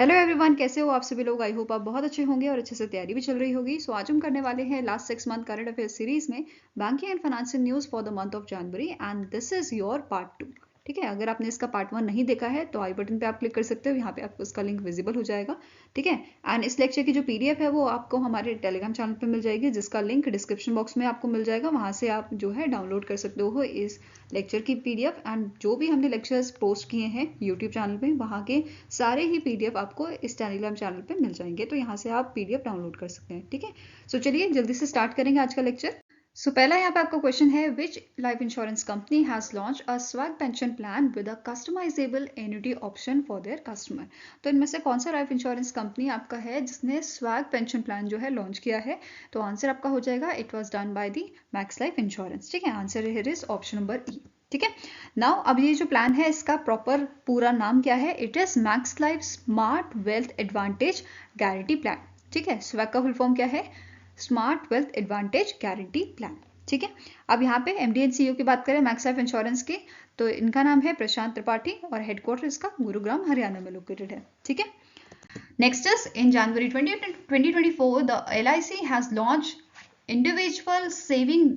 Hello everyone, कैसे हो आप सभी लोग। आई होप आप बहुत अच्छे होंगे और अच्छे से तैयारी भी चल रही होगी। सो आज हम करने वाले हैं last 6 month current affair series में banking and financial news for the month of January and this is your part 2। ठीक है, अगर आपने इसका पार्ट 1 नहीं देखा है तो आई बटन पे आप क्लिक कर सकते हो, यहाँ पे आपको इसका लिंक विजिबल हो जाएगा। ठीक है, एंड इस लेक्चर की जो पीडीएफ है वो आपको हमारे टेलीग्राम चैनल पे मिल जाएगी, जिसका लिंक डिस्क्रिप्शन बॉक्स में आपको मिल जाएगा। वहाँ से आप जो है डाउनलोड कर सकते हो इस लेक्चर की पीडीएफ, एंड जो भी हमने लेक्चर्स पोस्ट किए हैं यूट्यूब चैनल पे वहाँ के सारे ही पीडीएफ आपको इस टेलीग्राम चैनल पे मिल जाएंगे, तो यहाँ से आप पीडीएफ डाउनलोड कर सकते हैं। ठीक है, सो चलिए जल्दी से स्टार्ट करेंगे आज का लेक्चर। सो पहला यहाँ पे आपका क्वेश्चन है, which life insurance company has launch a swag pension plan with a customizable annuity option for their customer. तो इनमें से कौन सा लाइफ इंश्योरेंस कंपनी आपका है जिसने स्वैग पेंशन प्लान जो है लॉन्च किया है? तो आंसर आपका हो जाएगा it was done by the max life insurance. ठीक है, answer here is option number ई। ठीक है, नाउ अब ये जो प्लान है इसका प्रॉपर पूरा नाम क्या है? It is max life smart wealth advantage guarantee plan. ठीक है, स्वैग का फुल फॉर्म क्या है? Smart wealth advantage guarantee plan. ठीक है, अब यहाँ पे एमडी एंड सीईओ की बात करें मैक्स लाइफ इंश्योरेंस की, तो इनका नाम है प्रशांत त्रिपाठी और हेडक्वार्टर इसका गुरुग्राम हरियाणा में लोकेटेड है। ठीक है, next is in January 2024 the LIC has launch individual saving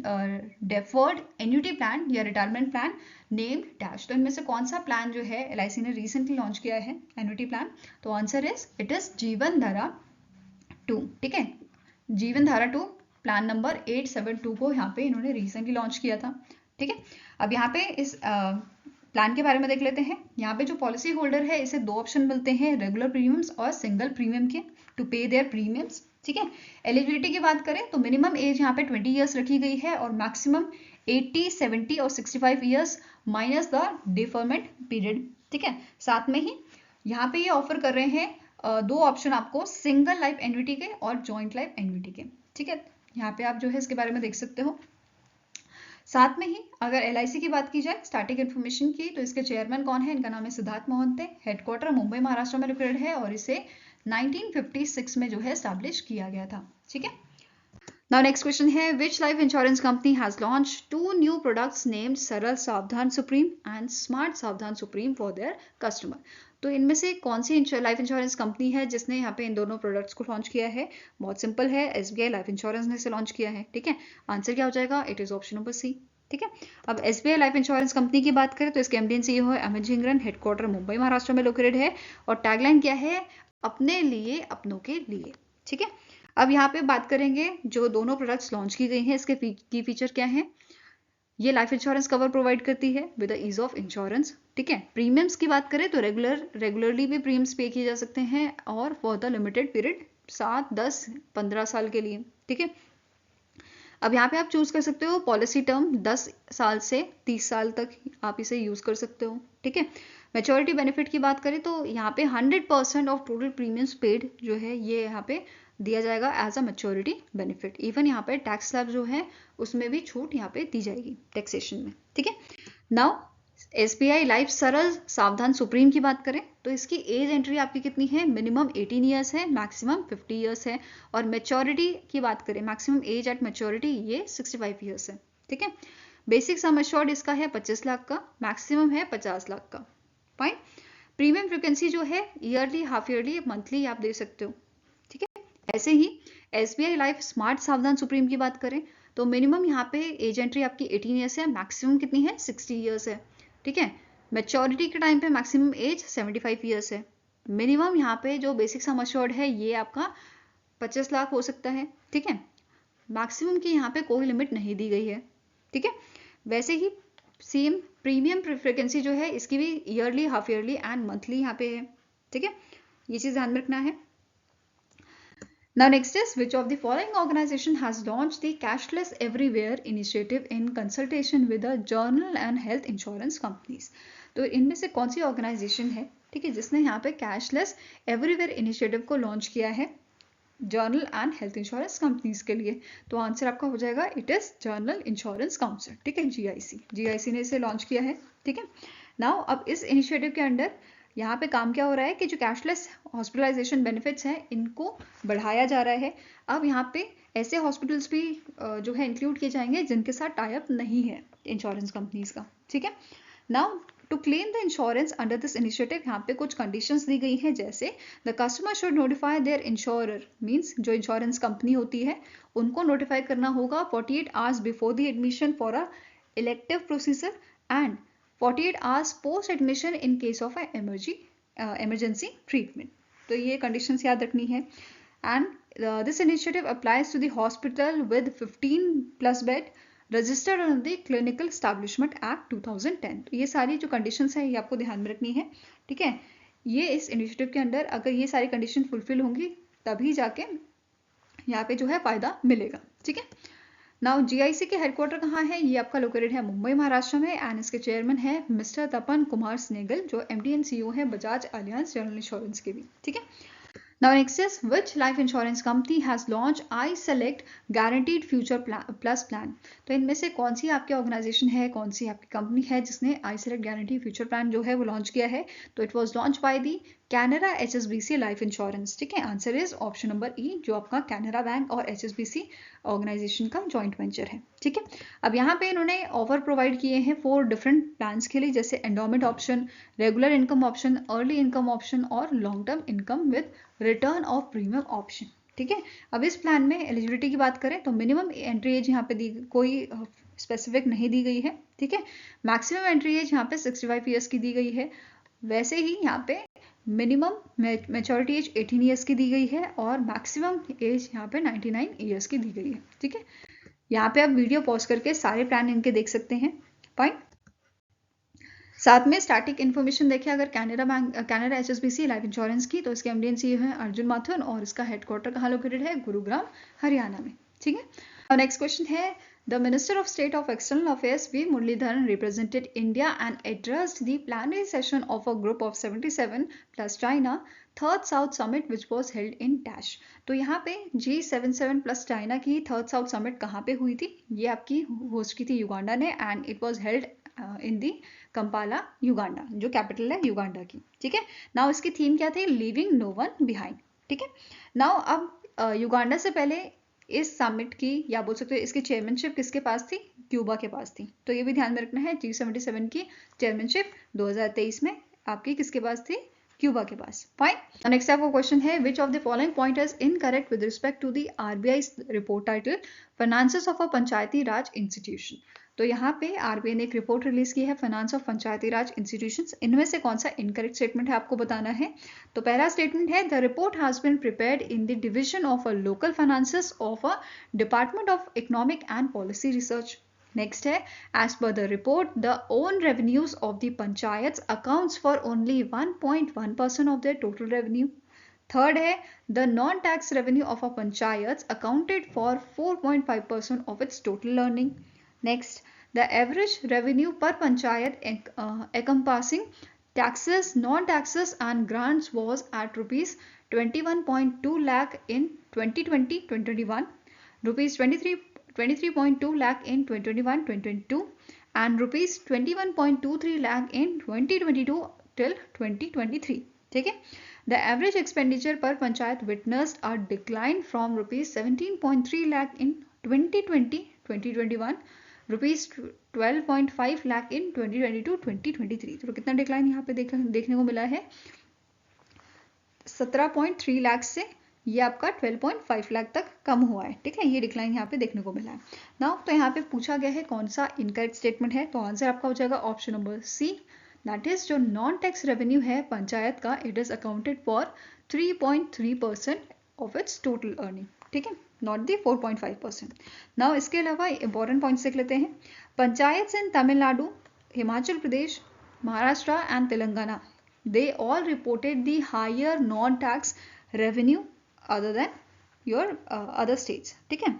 deferred annuity plan या रिटायरमेंट प्लान नेम्ड डैश। तो इनमें से कौन सा प्लान जो है LIC ने रिसेंटली लॉन्च किया है एन्युटी प्लान? तो आंसर इज इट इज जीवन धारा 2। ठीक है, जीवन धारा 2 प्लान नंबर 872 को यहाँ पे इन्होंने रिसेंटली लॉन्च किया था। ठीक है, अब यहाँ पे इस प्लान के बारे में देख लेते हैं। यहाँ पे जो पॉलिसी होल्डर है इसे 2 ऑप्शन मिलते हैं, रेगुलर प्रीमियम्स और सिंगल प्रीमियम के, टू पे देयर प्रीमियम्स। ठीक है, एलिजिबिलिटी की बात करें तो मिनिमम एज यहाँ पे 20 ईयर्स रखी गई है और मैक्सिमम 80, 70 और 65 years minus the deferment period. ठीक है, साथ में ही यहाँ पे ये ऑफर कर रहे हैं 2 ऑप्शन आपको, सिंगल लाइफ एन्युटी के और जॉइंट लाइफ एन्युटी के। ठीक है, यहाँ पे आप जो है इसके बारे में देख सकते हो। साथ में ही अगर LIC की बात की जाए स्टार्टिंग इन्फॉर्मेशन की, तो इसके चेयरमैन कौन है? इनका नाम है सिद्धार्थ मोहंते। हेडक्वार्टर मुंबई महाराष्ट्र में लोकेटेड है और इसे 1956 में जो है स्टैब्लिश किया गया था। ठीक है, नाउ नेक्स्ट क्वेश्चन है, which life insurance company has launch 2 new products named सरल सावधान सुप्रीम एंड स्मार्ट सावधान सुप्रीम फॉर देयर कस्टमर। तो इनमें से कौन सी लाइफ इंश्योरेंस कंपनी है जिसने यहाँ पे इन दोनों प्रोडक्ट्स को लॉन्च किया है? बहुत सिंपल है, SBI लाइफ इंश्योरेंस ने इसे लॉन्च किया है। ठीक है, आंसर क्या हो जाएगा? It is option number C. ठीक है, अब SBI लाइफ इंश्योरेंस कंपनी की बात करें तो इसके MD एंड CEO है अमित झिंगरन। हेडक्वार्टर मुंबई महाराष्ट्र में लोकेटेड है और टैगलाइन क्या है? अपने लिए अपनों के लिए। ठीक है, अब यहाँ पे बात करेंगे जो दोनों प्रोडक्ट्स लॉन्च की गई हैं इसके की फीचर क्या है। ये लाइफ इंश्योरेंस कवर प्रोवाइड करती है with the ease of insurance. ठीक है, प्रीमियम्स की बात करें तो रेगुलरली भी प्रीमियम्स पे किए जा सकते हैं और फॉर द लिमिटेड पीरियड 7, 10, 15 साल के लिए। ठीक है, अब यहाँ पे आप चूज कर सकते हो पॉलिसी टर्म 10 साल से 30 साल तक आप इसे यूज कर सकते हो। ठीक है, मैच्योरिटी बेनिफिट की बात करें तो यहाँ पे 100% ऑफ टोटल प्रीमियम्स पेड जो है ये यहाँ पे दिया जाएगा as a maturity benefit. Even यहाँ पे टैक्स स्लैब जो है उसमें भी छूट यहाँ पे दी जाएगी टैक्सेशन में। ठीक है, नाउ SBI लाइफ सरल सावधान सुप्रीम की बात करें तो इसकी एज एंट्री आपकी कितनी है? मिनिमम 18 ईयर्स है, मैक्सिमम 50 ईयर्स है और मैच्योरिटी की बात करें मैक्सिमम एज एट मैच्योरिटी ये 65 ईयर्स है। ठीक है, बेसिक सम एश्योर्ड इसका है 25 लाख का, मैक्सिमम है 50 लाख का। फाइन, प्रीमियम फ्रिक्वेंसी जो है ईयरली, हाफ ईयरली, मंथली आप दे सकते हो। ठीक है, ऐसे ही SBI लाइफ स्मार्ट सावधान सुप्रीम की बात करें तो मिनिमम यहाँ पे एज एंट्री आपकी 18 ईयर्स है, मैक्सिमम कितनी है? 60 ईयर्स है। ठीक है, मैच्योरिटी के टाइम पे मैक्सिमम एज 75 ईयर्स है। मिनिमम यहाँ पे जो बेसिक सम एश्योर्ड है ये आपका 25 लाख हो सकता है। ठीक है, मैक्सिमम की यहाँ पे कोई लिमिट नहीं दी गई है। ठीक है, वैसे ही सेम प्रीमियम फ्रिक्वेंसी जो है इसकी भी yearly, half yearly and monthly यहाँ पे है। ठीक है, ये चीज ध्यान में रखना है। Now next is, which of the following organization has launched the Cashless Everywhere initiative in consultation with the journal and health insurance companies? तो इनमें से कौन सी ऑर्गेनाइजेशन है, ठीक है, जिसने यहाँ पे कैशलेस एवरीवेयर इनिशिएटिव को लॉन्च किया है journal and health insurance companies के लिए? तो आंसर आपका हो जाएगा it is journal insurance council. ठीक है, GIC ने इसे लॉन्च किया है। ठीक है, नाउ अब इस इनिशिएटिव के अंडर यहाँ पे काम क्या हो रहा है कि जो कैशलेस हॉस्पिटलाइजेशन बेनिफिट्स हैं इनको बढ़ाया जा रहा है। अब यहाँ पे ऐसे हॉस्पिटल्स भी जो है इंक्लूड किए जाएंगे जिनके साथ टाई अप नहीं है इंश्योरेंस कंपनीज का। ठीक है, now to claim the insurance under this initiative यहाँ पे कुछ कंडीशंस दी गई हैं, जैसे the customer should notify their insurer, means जो इंश्योरेंस कंपनी होती है उनको नोटिफाई करना होगा 48 hours before the admission for a elective procedure and 48 hours post admission in case of a emergency treatment. तो ये कंडीशंस याद रखनी है। And this initiative applies to the hospital with 15+ bed registered on the clinical establishment act 2010। तो ये सारी जो conditions है ये आपको ध्यान में रखनी है, ठीक है। ये इस इनिशिएटिव के अंडर अगर ये सारी कंडीशन फुलफिल होंगी तभी जाके यहाँ पे जो है फायदा मिलेगा, ठीक है। नाउ जीआईसी के हेडक्वार्टर कहाँ है, ये आपका लोकेटेड है मुंबई महाराष्ट्र में एंड इसके चेयरमैन है मिस्टर तपन कुमार स्नेगल, जो एमडी एंड सीईओ है बजाज अलियांज जनरल इंश्योरेंस के भी, ठीक है। Now next is, which life insurance company has launched iSelect Guaranteed Future Plus Plan? तो इनमें से कौन सी आपकी ऑर्गेनाइजेशन है, कौन सी आपकी कंपनी है जिसने iSelect Guaranteed Future Plan जो है वो लॉन्च किया है? तो it was launch by the Canara HSBC life insurance, ठीक है। आंसर इज ऑप्शन नंबर ई, जो आपका कैनरा बैंक और HSBC ऑर्गेनाइजेशन का जॉइंट वेंचर है, ठीक है। अब यहाँ पे इन्होंने ऑफर प्रोवाइड किए हैं 4 डिफरेंट प्लान्स के लिए, जैसे endowment option, regular income option, early income option और long term income with return of premium option, ठीक है। अब इस प्लान में एलिजिबिलिटी की बात करें तो मिनिमम एंट्री एज यहाँ पे दी कोई स्पेसिफिक नहीं दी गई है, ठीक है। मैक्सिमम एंट्री एज यहाँ पे 65 ईयर्स की दी गई है। वैसे ही यहाँ पे मिनिमम मैच्योरिटी एज 18 ईयर्स की दी गई है और मैक्सिमम एज यहाँ पे 99 ईयर्स की दी गई है, ठीक है। यहाँ पे आप वीडियो पॉज करके सारे प्लान इनके देख सकते हैं, फाइन। साथ में स्टैटिक इन्फॉर्मेशन देखें अगर कैनरा HSBC लाइफ इंश्योरेंस की, तो इसके एमडी एंड सीईओ है अर्जुन माथुर और इसका हेडक्वार्टर कहाँ लोकेटेड है, गुरुग्राम हरियाणा में, ठीक है। और नेक्स्ट क्वेश्चन है, the minister of state of external affairs V Muraleedharan represented India and addressed the plenary session of a group of 77 plus China third south summit which was held in dash. तो यहाँ पे G77 plus China की third south summit कहाँ पे हुई थी, ये आपकी होस्ट की थी युगांडा ने and it was held in the Kampala Uganda, जो कैपिटल है युगांडा की, ठीक है। नाउ इसकी थीम क्या थी, लीविंग नो वन बिहाइंड, ठीक है। नाउ अब युगांडा से पहले इस समिट की या बोल सकते हो इसकी चेयरमैनशिप किसके पास थी, क्यूबा के पास थी। तो ये भी ध्यान में रखना है, G77 की चेयरमैनशिप 2023 में आपकी किसके पास थी, क्यूबा के पास, फाइन। नेक्स्ट आपका क्वेश्चन है, which of the following point is incorrect with respect to the RBI report title finances of a Panchayati Raj institution. तो यहाँ पे आरबीआई ने एक रिपोर्ट रिलीज की है finance of Panchayati Raj institutions, इनमें से कौन सा इनकरेक्ट स्टेटमेंट है आपको बताना है। तो पहला स्टेटमेंट है, the report has been prepared in the division of a local finances of a department of economic and policy research. Next है, as per the report the own revenues of the panchayat accounts for only 1.1% of their total revenue. Third है, the non tax revenue of a panchayat accounted for 4.5% of its total earning. Next, the average revenue per panchayat encompassing taxes, non-taxes and grants was at rupees 21.2 lakh in 2020-2021, rupees 23.2 lakh in 2021-2022 and rupees 21.23 lakh in 2022 till 2023, ठीक है। The average expenditure per panchayat witnessed a decline from rupees 17.3 lakh in 2020-2021 rupees 12.5 lakh इन 2022-2023। तो कितना decline यहाँ पे देखने को मिला है, 17.3 लाख से ये आपका 12.5 लाख तक कम हुआ है, ठीक है। ये डिक्लाइन यहाँ पे देखने को मिला है। नाउ तो यहाँ पे पूछा गया है कौन सा इनकरेक्ट स्टेटमेंट है, तो आंसर आपका हो जाएगा option number C, that is जो नॉन टैक्स रेवेन्यू है पंचायत का, it is accounted for 3.3% of its total earning, ठीक है, नॉट दी 4.5%। नाउ इसके अलावा इंपॉर्टेंट पॉइंट्स देख लेते हैं। Panchayat in Tamil Nadu, Himachal Pradesh, Maharashtra and Telangana, they all reported the higher non tax revenue other than your other states, ठीक है।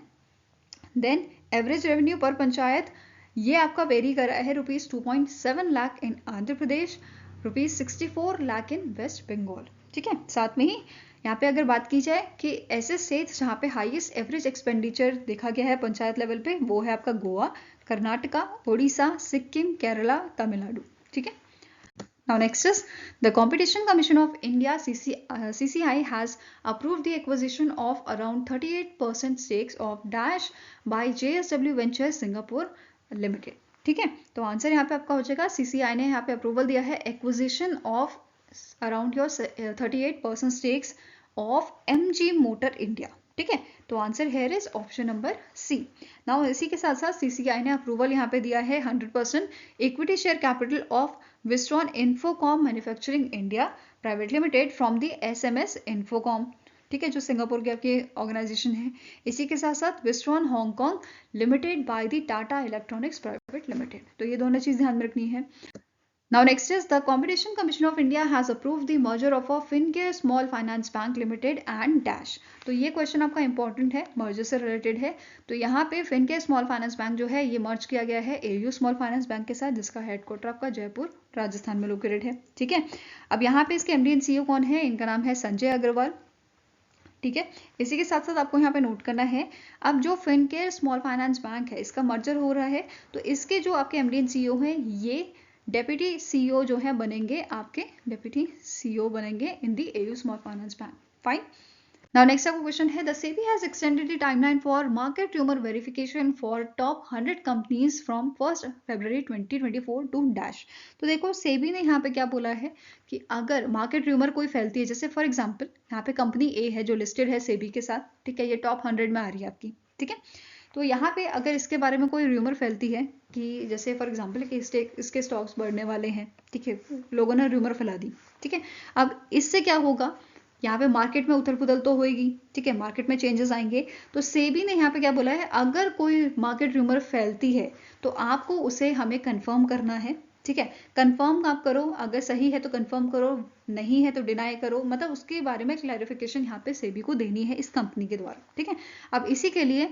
देन एवरेज रेवेन्यू पर पंचायत ये आपका वेरी कर रहा है, रुपीज 2.7 लाख इन आंध्र प्रदेश, रुपीज 64 लाख इन वेस्ट बंगाल, ठीक है। साथ में ही यहाँ पे अगर बात की जाए कि ऐसे स्टेट्स जहाँ पे हाईएस्ट एवरेज एक्सपेंडिचर देखा गया है पंचायत लेवल पे, वो है आपका गोवा, कर्नाटका, ओडिशा, सिक्किम, केरला, तमिलनाडु, ठीक है। Now next is, the Competition Commission of India CCI has approved the acquisition of around 38% stakes of Dash by JSW Ventures Singapore Limited. ठीक है, तो आंसर यहाँ पे आपका हो जाएगा CCI ने यहाँ पे अप्रूवल दिया है acquisition of around your 38% stakes of MG motor India. ठीक है, तो answer here is option number C. Now इसी के साथ साथ CCI ने अप्रूवल यहाँ पे दिया है 100% equity share capital of Wistron Infocom manufacturing India private limited from the SMS Infocom. ठीक है, जो सिंगापुर की आपकी ऑर्गेनाइजेशन है। इसी के साथ साथ Wistron Hong Kong limited by the Tata electronics private limited. तो ये दोनों चीज ध्यान में रखनी है। Now next is the Competition Commission of India has approved the merger of a Fincare Small Finance Bank Limited and Dash। तो ये क्वेश्चन आपका इंपॉर्टेंट है, मर्जर से रिलेटेड है। तो यहाँ पे Fincare Small Finance Bank जो है ये मर्ज किया गया है AU Small Finance Bank के साथ, जिसका हेडक्वार्टर आपका जयपुर राजस्थान में लोकेटेड है। ठीक है, अब यहाँ पे इसके MD and CEO कौन है? इनका नाम है संजय अग्रवाल। ठीक है, इसी के साथ साथ आपको यहाँ पे नोट करना है, अब जो फिनकेयर स्मॉल फाइनेंस बैंक है इसका मर्जर हो रहा है, तो इसके जो आपके MD and CEO हैं ये डेप्यूटी CEO जो है बनेंगे, आपके डेप्यूटी CEO बनेंगे in the AU small finance bank. Fine. Now next आपका क्वेश्चन है, the SEBI has extended the timeline for market rumour verification for top 100 companies from 1 February 2024 to dash. तो देखो सेबी ने यहाँ पे क्या बोला है कि अगर मार्केट रूमर कोई फैलती है, जैसे फॉर एग्जांपल यहाँ पे कंपनी ए है जो लिस्टेड है सेबी के साथ, ठीक है, ये टॉप 100 में आ रही है आपकी। ठीक है, तो यहाँ पे अगर इसके बारे में कोई रूमर फैलती है कि जैसे फॉर एग्जांपल कि इसके स्टॉक्स बढ़ने वाले हैं, ठीक है, लोगों ने रूमर फैला दी। ठीक है, अब इससे क्या होगा, यहाँ पे मार्केट में उथल पुथल तो होएगी। ठीक है, मार्केट में चेंजेस आएंगे। तो सेबी ने यहाँ पे क्या बोला है, अगर कोई मार्केट रूमर फैलती है तो आपको उसे हमें कंफर्म करना है। ठीक है, कंफर्म आप करो, अगर सही है तो कंफर्म करो, नहीं है तो डिनाई करो, मतलब उसके बारे में क्लैरिफिकेशन यहाँ पे सेबी को देनी है इस कंपनी के द्वारा। ठीक है, अब इसी के लिए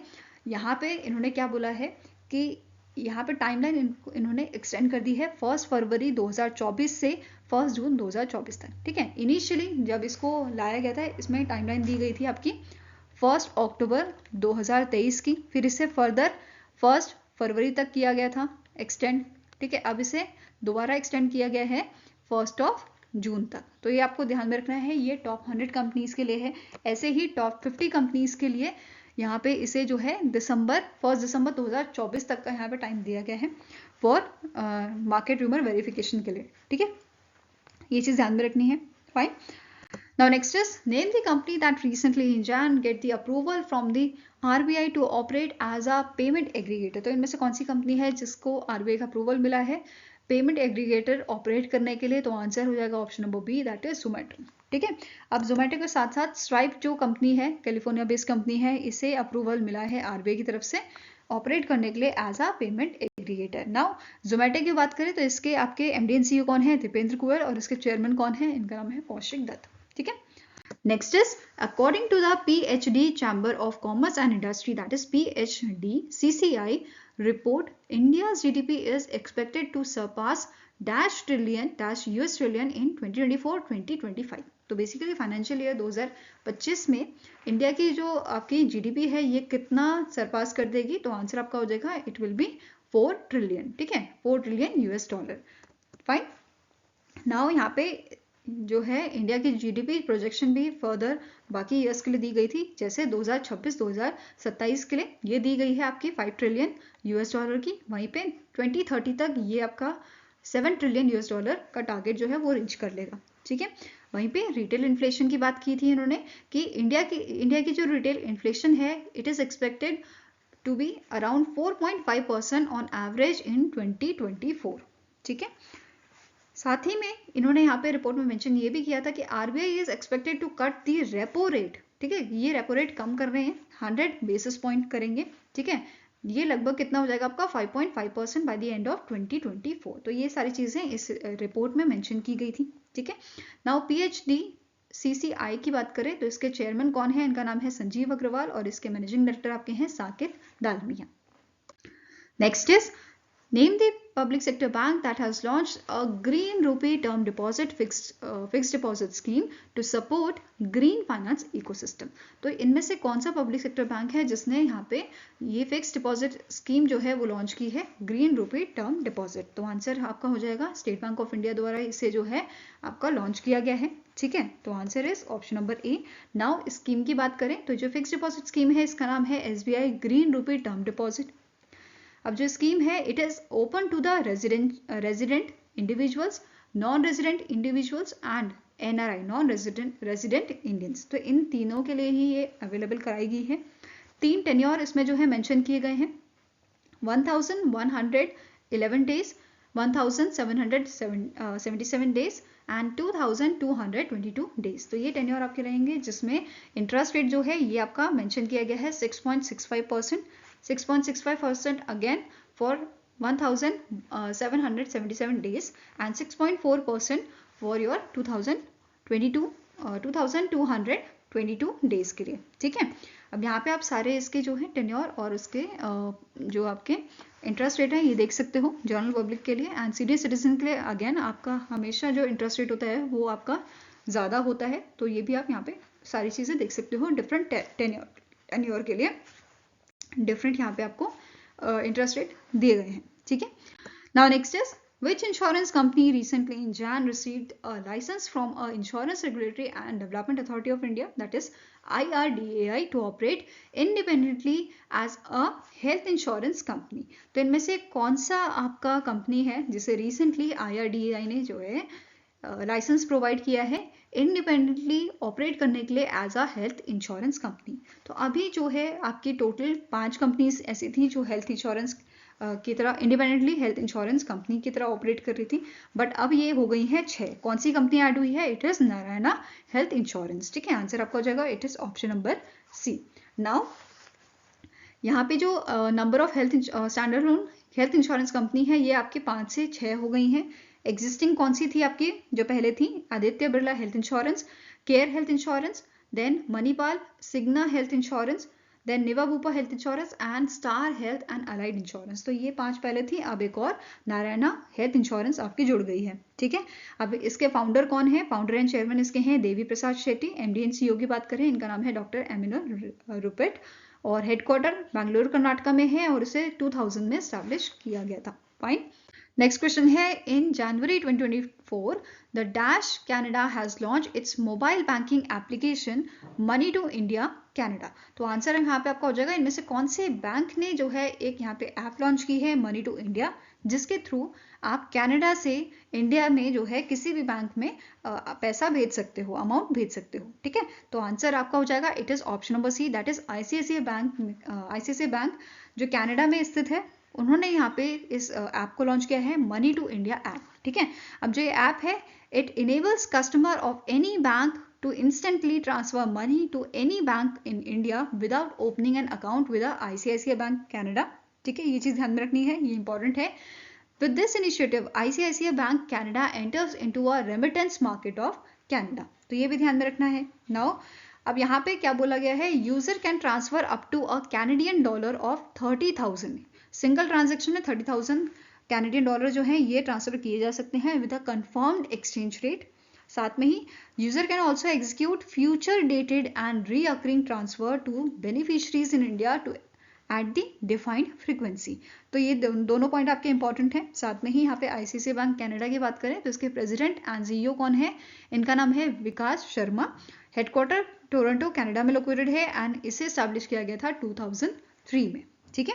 यहाँ पे इन्होंने क्या बोला है कि यहाँ पे टाइमलाइन इन्होंने एक्सटेंड कर दी है 1 फरवरी 2024 से 1 जून 2024 तक। ठीक है, इनिशियली जब इसको लाया गया था इसमें टाइमलाइन दी गई थी आपकी 1 अक्टूबर 2023 की, फिर इसे फर्दर 1 फरवरी तक किया गया था एक्सटेंड। ठीक है, अब इसे दोबारा एक्सटेंड किया गया है 1 जून तक। तो ये आपको ध्यान में रखना है, ये टॉप 100 कंपनीज के लिए है। ऐसे ही टॉप 50 कंपनीज के लिए यहाँ पे इसे जो है 1 दिसंबर 2024 तक का यहाँ पे टाइम दिया गया है फॉर मार्केट रूमर वेरिफिकेशन के लिए। ठीक है, ये चीज ध्यान में रखनी है। Fine. Now next is name the company that recently in जैन get the approval from the RBI to operate as a payment aggregator. तो इनमें से कौन सी कंपनी है जिसको RBI का अप्रूवल मिला है पेमेंट एग्रीगेटर ऑपरेट करने के लिए? तो आंसर हो जाएगा option number B, that is Zomato. ठीक है, अब जोमैटो के साथ साथ स्ट्राइप जो कंपनी है, कैलिफोर्निया बेस्ड कंपनी है, इसे अप्रूवल मिला है RBI की तरफ से ऑपरेट करने के लिए as a payment aggregator. Now Zomato की बात करें तो इसके आपके MD and CEO कौन है? दीपेंद्र कुमार। और इसके चेयरमैन कौन है? इनका नाम है कौशिक दत्त। ठीक है, next is according to the PhD Chamber of Commerce and Industry, that is PhD CCI report, India's GDP is expected to surpass dash US trillion in 2024-2025। तो बेसिकली फाइनेंशियल ईयर 2025 में इंडिया की जो आपकी GDP है ये कितना सरपास कर देगी? तो आंसर आपका हो जाएगा इट विल बी 4 ट्रिलियन। ठीक है, 4 trillion US dollar. Fine. Now यहाँ पे जो है इंडिया की GDP प्रोजेक्शन भी फर्दर बाकी ईयर्स के लिए दी गई थी, जैसे 2026-2027 के लिए ये दी गई है आपकी 5 ट्रिलियन US डॉलर की। वहीं पे 2030 तक ये आपका 7 ट्रिलियन US डॉलर का टारगेट जो है वो रीच कर लेगा। ठीक है, वहीं पे रिटेल इन्फ्लेशन की बात की थी इन्होंने कि इंडिया की जो रिटेल इन्फ्लेशन है it is expected to be around 4.5% on average in 2024। ठीक है, साथ ही में इन्होंने यहाँ पे रिपोर्ट में मेंशन ये भी किया था कि RBI is expected to cut the repo rate. ठीक है, ये रेपो रेट कम कर रहे हैं, 100 बेसिस पॉइंट करेंगे। ठीक है, ये लगभग कितना हो जाएगा आपका 5.5% बाय द एंड ऑफ 2024। तो ये सारी चीजें इस रिपोर्ट में मेंशन की गई थी। ठीक है, नाउ PhD CCI की बात करें तो इसके चेयरमैन कौन है? इनका नाम है संजीव अग्रवाल और इसके मैनेजिंग डायरेक्टर आपके हैं Saqib Dalmia. Next is name the public sector bank that has launched a green rupee term deposit fixed deposit scheme to support green finance ecosystem। तो इनमें से कौन सा पब्लिक सेक्टर बैंक है जिसने यहाँ पे ये फिक्स्ड डिपॉजिट स्कीम जो है वो लॉन्च की है, ग्रीन रूपी टर्म डिपॉजिट? तो आंसर आपका हो जाएगा स्टेट बैंक ऑफ इंडिया द्वारा इसे जो है आपका लॉन्च किया गया है। ठीक है, तो answer is option number A. Now scheme की बात करें तो जो फिक्स्ड डिपॉजिट स्कीम है इसका नाम है SBI green rupee term deposit. अब जो स्कीम है it is open to the resident individuals, non resident individuals and NRI, non resident Indians. तो इन तीनों के लिए ही ये अवेलेबल कराई गई है। 3 टेन्योर इसमें जो है मेंशन किए गए हैं, 1111 डेज, 1777 डेज एंड 2222 डेज। तो ये टेन्योर आपके रहेंगे, जिसमें इंटरेस्ट रेट जो है ये आपका मेंशन किया गया है 6.65%, 6.65% again for 1777 days and 6.4% for your 2222 days के लिए। ठीक है, अब यहाँ पे आप सारे इसके जो है टेन्योर और उसके जो आपके इंटरेस्ट रेट है ये देख सकते हो जनरल पब्लिक के लिए। एंड सीनियर सिटीजन के लिए अगेन आपका हमेशा जो इंटरेस्ट रेट होता है वो आपका ज़्यादा होता है, तो ये भी आप यहाँ पे सारी चीज़ें देख सकते हो। डिफरेंट टेन्योर के लिए डिफरेंट यहाँ पे आपको इंटरेस्ट रेट दिए गए हैं। ठीक है, now next is which insurance company recently in Jan received a license from a Insurance Regulatory and Development Authority of India, that is IRDAI, to operate independently as a health insurance company। तो इनमें से कौन सा आपका company है जिसे recently IRDAI ने जो है लाइसेंस प्रोवाइड किया है इंडिपेंडेंटली ऑपरेट करने के लिए as a health insurance company. तो अभी जो है आपकी टोटल 5 कंपनीज ऐसी थी जो हेल्थ इंश्योरेंस की तरह इंडिपेंडेंटली हेल्थ इंश्योरेंस कंपनी की तरह ऑपरेट कर रही थी, बट अब ये हो गई हैं 6। कौन सी कंपनी ऐड हुई है? It is Narayana health insurance. ठीक है, आंसर आपका हो जाएगा it is option number C. Now यहाँ पे जो number of health standard loan health insurance company है ये आपके 5 से 6 हो गई हैं। एग्जिस्टिंग कौन सी थी आपकी जो पहले थी? Aditya Birla health insurance, care health insurance, then Manipal, Cigna health insurance, then Niva Bupa health insurance and star health and allied insurance. तो ये 5 पहले थी, अब एक और नारायणा हेल्थ इंश्योरेंस आपकी जुड़ गई है। ठीक है, अब इसके फाउंडर कौन है? फाउंडर एंड चेयरमैन इसके हैं Devi Prasad Shetty. MD and CEO की बात करें, इनका नाम है डॉक्टर एमिनो रुपेट और हेडक्वार्टर बेंगलुरु कर्नाटका में है और इसे 2000 में स्टैब्लिश किया गया था। फाइन, नेक्स्ट क्वेश्चन है in January 2024 the dash Canada has launch its mobile banking application money to India Canada. तो आंसर यहाँ पे आपका हो जाएगा इनमें से कौन से बैंक ने जो है एक यहाँ पे ऐप लॉन्च की है मनी टू इंडिया, जिसके थ्रू आप कनाडा से इंडिया में जो है किसी भी बैंक में पैसा भेज सकते हो, अमाउंट भेज सकते हो। ठीक है, तो आंसर आपका हो जाएगा it is option number C, that is ICICI bank जो कनाडा में स्थित है, उन्होंने यहाँ पे इस ऐप को लॉन्च किया है मनी टू इंडिया ऐप। ठीक है, अब जो ये ऐप है it enables customer of any bank to instantly transfer money to any bank in India without opening an account with a ICICI Bank Canada। ठीक है, ये चीज ध्यान में रखनी है, ये इंपॉर्टेंट है। With this initiative, ICICI Bank Canada enters into a remittance market of Canada। तो ये भी ध्यान में रखना है। Now, अब यहाँ पे क्या बोला गया है? User can transfer up to a Canadian dollar of 30,000। Single transaction में 30,000 कैनेडियन डॉलर जो है ये ट्रांसफर किए जा सकते हैं with a confirmed exchange rate. साथ में ही user can also execute future dated and recurring transfer to beneficiaries in India to at the defined frequency. तो ये दोनों पॉइंट आपके इंपॉर्टेंट हैं। साथ में ही यहाँ पे ICICI बैंक कनाडा की बात करें तो इसके प्रेसिडेंट एंड CEO कौन है? इनका नाम है विकास शर्मा। हेडक्वार्टर टोरंटो कनाडा में लोकेटेड है एंड इसे स्टैब्लिश किया गया था 2003 में। ठीक है,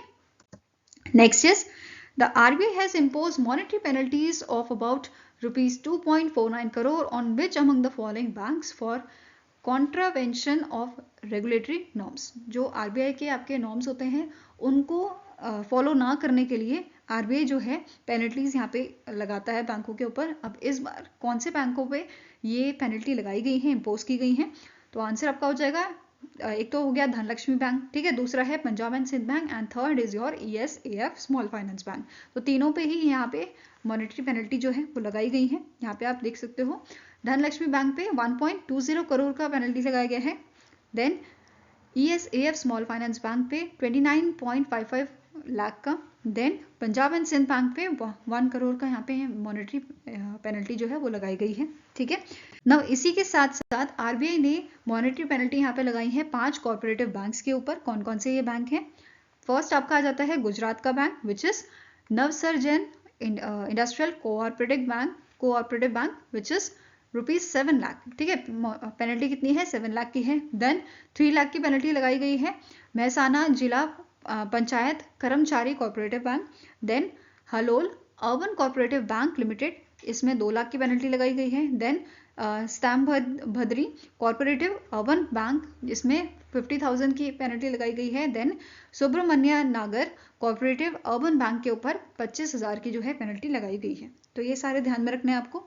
next is the RBI has impose monetary penalties of about ₹2.49 crore on which among the following banks for contravention of regulatory norms। जो RBI के आपके नॉर्म्स होते हैं उनको फॉलो ना करने के लिए RBI जो है पेनल्टीज यहाँ पे लगाता है बैंकों के ऊपर। अब इस बार कौन से बैंकों पे ये पेनल्टी लगाई गई है, इम्पोज की गई है? तो आंसर आपका हो जाएगा एक तो हो गया धनलक्ष्मी बैंक, ठीक है, दूसरा है Punjab and Sind bank and third is your ESAF small finance bank. तो तीनों पे ही यहाँ पे मॉनेटरी पेनल्टी जो है वो लगाई गई है। यहाँ पे आप देख सकते हो धनलक्ष्मी बैंक पे 1.20 करोड़ का पेनल्टी लगाया गया है। Then ESAF small finance bank पे 29.55 लाख का। Then Punjab and Sind bank पे 1 करोड़ का यहाँ पे मॉनेटरी पेनल्टी जो है वो लगाई गई है। ठीक है, नाउ इसी के साथ साथ RBI ने मॉनेटरी पेनल्टी यहाँ पे लगाई है 5 कॉर्पोरेटिव बैंक्स के ऊपर। कौन कौन से ये बैंक हैं? फर्स्ट आपका आ जाता है गुजरात का bank which is Navsarjan industrial cooperative bank which is ₹7 lakh. ठीक है, पेनल्टी कितनी है? 7 लाख की है। देन 3 लाख की पेनल्टी लगाई गई है Mehsana Jilla Panchayat Karmachari cooperative bank, then Halol urban cooperative bank limited, इसमें 2 लाख की पेनल्टी लगाई गई है। Then Stambhadri cooperative urban bank, इसमें 50,000 की पेनल्टी लगाई गई है। देन सुब्रमण्य नागर कोऑपरेटिव अर्बन बैंक के ऊपर 25,000 की जो है पेनल्टी लगाई गई है। तो ये सारे ध्यान में रखने हैं आपको।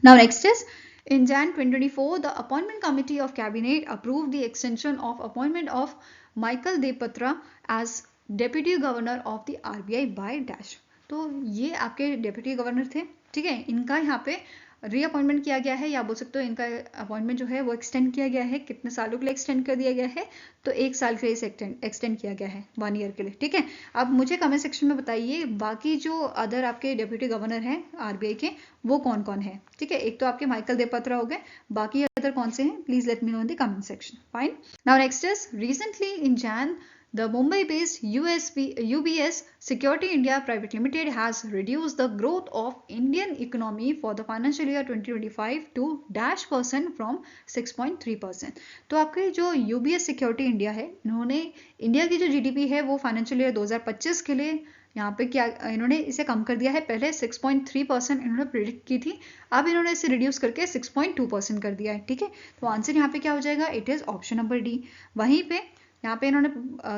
Now next is in Jan 2024, the Appointment Committee of Cabinet approved the extension of appointment of Michael Depatra as Deputy Governor of the RBI by dash। तो ये आपके डेप्यूटी गवर्नर थे, ठीक है। इनका यहाँ पे रीअपॉइंटमेंट किया गया है, या बोल सकते हो इनका अपॉइंटमेंट जो है वो एक्सटेंड किया गया है। कितने सालों के लिए एक्सटेंड कर दिया गया है? तो 1 साल के लिए एक्सटेंड किया गया है, 1 ईयर के लिए, ठीक है। अब मुझे कमेंट सेक्शन में बताइए बाकी जो अदर आपके डेप्यूटी गवर्नर हैं आरबीआई के, वो कौन कौन है, ठीक है। एक तो आपके माइकल देपत्रा हो गए, बाकी अदर कौन से हैं? Please let me know in the comment section. Fine. Now next is recently in Jain the Mumbai-based UBS Security India Private Limited has reduced the growth of Indian economy for the financial year 2025 to -% from 6.3%। तो आपके जो UBS Security India है, इन्होंने India की जो GDP है वो financial year 2025 के लिए यहाँ पे क्या इन्होंने इसे कम कर दिया है। पहले 6.3% इन्होंने प्रिडिक्ट की थी, अब इन्होंने इसे रिड्यूस करके 6.2% कर दिया है, ठीक है। तो आंसर यहाँ पे क्या हो जाएगा? It is option number D. वहीं पे यहाँ पे इन्होंने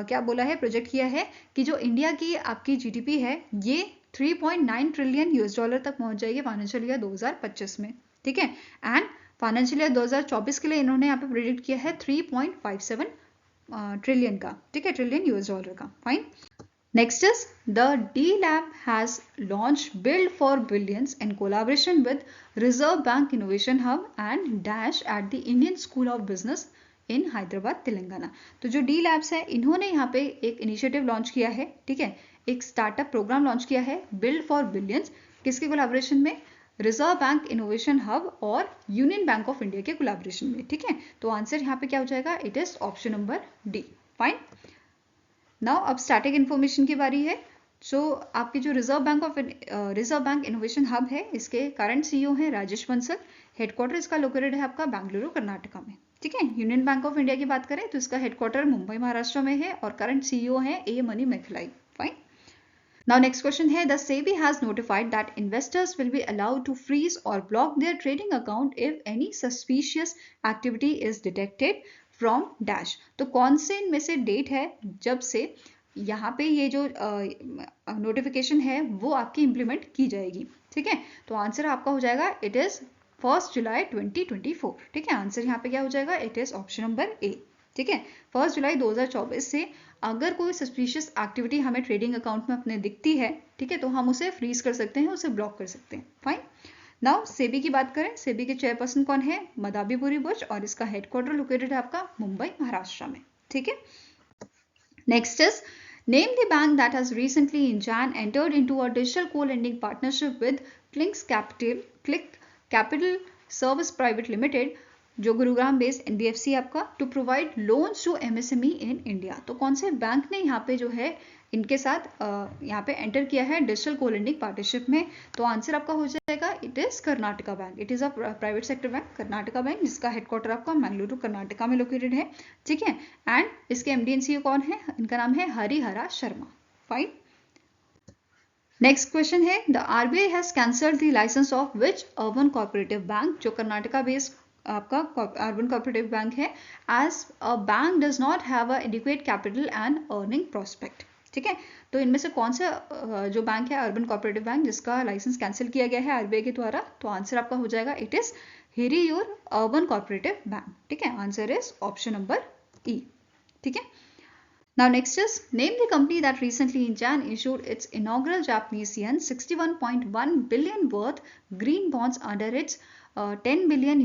क्या बोला है, प्रोजेक्ट किया है कि जो इंडिया की आपकी जीडीपी है ये 3.9 ट्रिलियन US$ तक पहुंच जाएगी फाइनेंशियल ईयर 2025 में, ठीक है। एंड फाइनेंशियल ईयर 2024 के लिए इन्होंने यहाँ पे प्रिडिक्ट किया है 3.57 ट्रिलियन का, ठीक है, ट्रिलियन US$ का। Fine. Next is the D-Lab has launched Build for Billions in collaboration with Reserve Bank Innovation Hub and Dash at the Indian School of Business इन हैदराबाद तेलंगाना। तो जो डी लैब्स है इन्होंने यहाँ पे एक इनिशिएटिव लॉन्च किया है, ठीक है, एक स्टार्टअप प्रोग्राम लॉन्च किया है बिल्ड फॉर बिलियंस। किसके कोलैबोरेशन में? रिजर्व बैंक इनोवेशन हब और यूनियन बैंक ऑफ इंडिया के कोलैबोरेशन में, ठीक है। तो आंसर यहाँ पे क्या हो जाएगा? It is option number D. Fine. Now अब स्टैटिक इन्फॉर्मेशन की बारी है। जो आपकी जो रिजर्व बैंक इनोवेशन हब है, इसके करंट CEO हैं राजेश बंसल। हेडक्वार्टर इसका लोकेटेड है आपका बेंगलुरु कर्नाटका में, ठीक है। यूनियन बैंक ऑफ इंडिया की बात करें तो इसका हेडक्वार्टर मुंबई महाराष्ट्र में है और करंट CEO है A Mani Mekhalai. Fine. Now next question है the SEBI has notified that investors will be allowed to freeze और block their trading account if any suspicious activity is detected from dash. तो कौन से इनमें से डेट है जब से यहाँ पे ये जो नोटिफिकेशन है वो आपकी इंप्लीमेंट की जाएगी, ठीक है। तो आंसर आपका हो जाएगा इट इज 1 जुलाई 2024, ठीक है। आंसर यहाँ पे क्या हो जाएगा? It is option number A, ठीक है। 1 जुलाई 2024 से अगर कोई सस्पिशियस एक्टिविटी हमें ट्रेडिंग अकाउंट में अपने दिखती है, ठीक है, तो हम उसे फ्रीज कर सकते हैं, उसे ब्लॉक कर सकते हैं। फाइन। नाउ सेबी की बात करें, सेबी के चेयरपर्सन कौन है? मदाबीपुरी बुच और इसका हेडक्वार्टर लोकेटेड है आपका मुंबई महाराष्ट्र में, ठीक है। Next is Name the bank that has recently in Jan entered into a digital co-lending partnership with Click Capital Service Private Limited, जो गुरुग्राम बेस्ड NBFC आपका, to provide loans to MSME in India. तो कौन से bank ने यहाँ पे जो है इनके साथ यहाँ पे एंटर किया है डिजिटल को-लेंडिंग पार्टनरशिप में? तो आंसर आपका हो जाएगा it is Karnataka bank. It is a private sector bank, Karnataka bank, जिसका हेडक्वार्टर आपका मैंगलुरु कर्नाटका में लोकेटेड है, ठीक है। एंड इसके MD and CEO कौन है? इनका नाम है Harihara Sharma. Fine. Next question है the RBI has cancelled the licence of which urban cooperative bank, जो कर्नाटका बेस्ड आपका अर्बन कोऑपरेटिव बैंक है, as a bank does not have a adequate capital and earning prospect, ठीक है। तो इनमें से कौन सा जो बैंक है अर्बन कोऑपरेटिव बैंक जिसका लाइसेंस कैंसिल किया गया है RBI के द्वारा? तो आंसर आपका हो जाएगा it is Hiriyur urban cooperative bank, ठीक है। आंसर इज ऑप्शन नंबर ई, ठीक है। Now next is name the company that recently in Jan issued its inaugural Japanese yen 61.1 billion worth green bonds under its $10 billion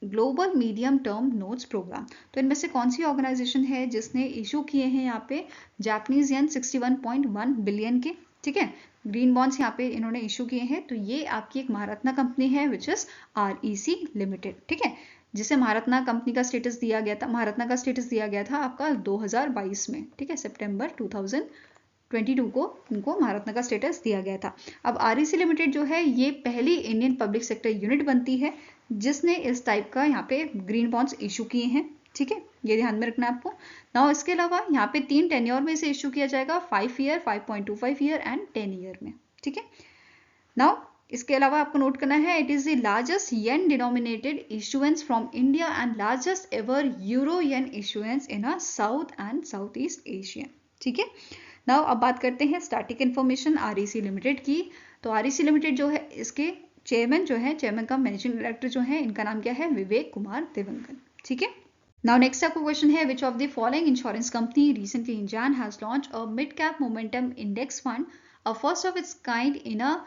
global medium term notes programme. तो इनमें से कौन सी organisation है जिसने issue किए हैं यहाँ पे जापानीज येन 61.1 बिलियन के, ठीक है, ग्रीन बॉन्ड्स यहाँ पे इन्होंने इशू किए हैं। तो ये आपकी एक महारत्ना कंपनी है विच इज REC लिमिटेड, ठीक है, जिसे महारत्ना कंपनी का स्टेटस दिया गया था, महारत्ना का स्टेटस दिया गया था आपका 2022 में, ठीक है, सितंबर 2022 को इनको महारत्ना का स्टेटस दिया गया था। अब REC लिमिटेड जो है ये पहली इंडियन पब्लिक सेक्टर यूनिट बनती है जिसने इस टाइप का यहाँ पे ग्रीन बॉन्ड्स इशू किए हैं, ठीक है, ये ध्यान में रखना है आपको। नाउ इसके अलावा यहाँ पे 3 टेन्योर में से इश्यू किया जाएगा, 5 ईयर, 5.25 ईयर एंड 10 ईयर में। ठीक है, नाउ इसके अलावा आपको नोट करना है, it is the largest yen denominated issuance from India and largest ever euro yen issuance in a south and south east Asia. ठीक है, नाउ अब बात करते हैं स्टैटिक इन्फॉर्मेशन आरईसी लिमिटेड की। तो आरईसी लिमिटेड जो है, इसके चेयरमैन का मैनेजिंग डायरेक्टर जो है, इनका नाम क्या है, विवेक कुमार दिवंगन। ठीक है, नाउ नेक्स्ट आपको क्वेश्चन है, which of the following insurance company recently in Jain has launch a mid cap momentum index fund, a first of its kind in a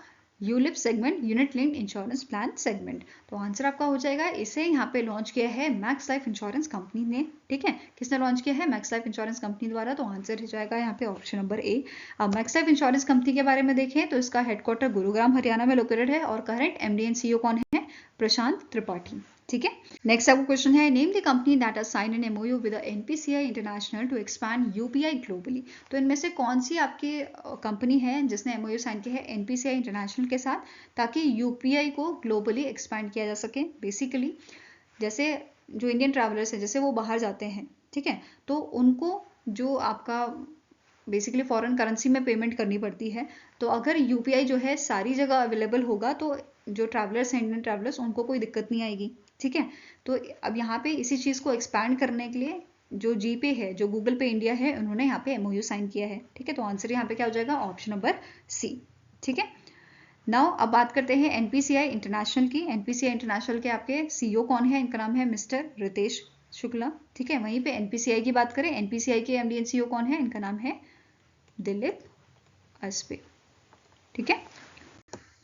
ULIP segment, unit linked insurance plan segment. तो answer आपका हो जाएगा, इसे यहाँ पे launch किया है max life insurance company ने। ठीक है, किसने लॉन्च किया है, मैक्स लाइफ इंश्योरेंस कंपनी द्वारा। तो आंसर हो जाएगा यहाँ पे ऑप्शन नंबर ए। अब मैक्स लाइफ इंश्योरेंस कंपनी के बारे में देखें तो इसका हेडक्वार्टर गुरुग्राम हरियाणा में लोकेटेड है और करंट एमडी एंड सीईओ कौन है, प्रशांत त्रिपाठी। ठीक है, नेक्स्ट आपको क्वेश्चन है, name the company that has signed an MOU with NPCI international to expand UPI globally. तो इनमें से कौन सी आपकी कंपनी है जिसने एमओयू साइन किया है एनपीसीआई इंटरनेशनल के साथ, ताकि यूपीआई को ग्लोबली एक्सपैंड किया जा सके। बेसिकली जैसे जो इंडियन ट्रैवलर्स हैं, जैसे वो बाहर जाते हैं, ठीक है, तो उनको जो आपका बेसिकली फॉरेन करेंसी में पेमेंट करनी पड़ती है, तो अगर यूपीआई जो है सारी जगह अवेलेबल होगा तो जो ट्रैवलर्स हैं, इंडियन ट्रैवलर्स, उनको कोई दिक्कत नहीं आएगी। ठीक है, तो अब यहाँ पे इसी चीज़ को एक्सपैंड करने के लिए जो जीपे है, जो गूगल पे इंडिया है, उन्होंने यहाँ पे एमओयू साइन किया है। ठीक है, तो आंसर यहाँ पे क्या हो जाएगा, ऑप्शन नंबर सी। ठीक है, नाउ अब बात करते हैं एनपीसीआई इंटरनेशनल की। एनपीसीआई इंटरनेशनल के आपके सीईओ कौन है, इनका नाम है मिस्टर रितेश शुक्ला। ठीक है, वहीं पे एनपीसीआई की बात करें, एनपीसीआई के एमडी एंड सीईओ कौन है, इनका नाम है दिलीप अस्पे। ठीक है,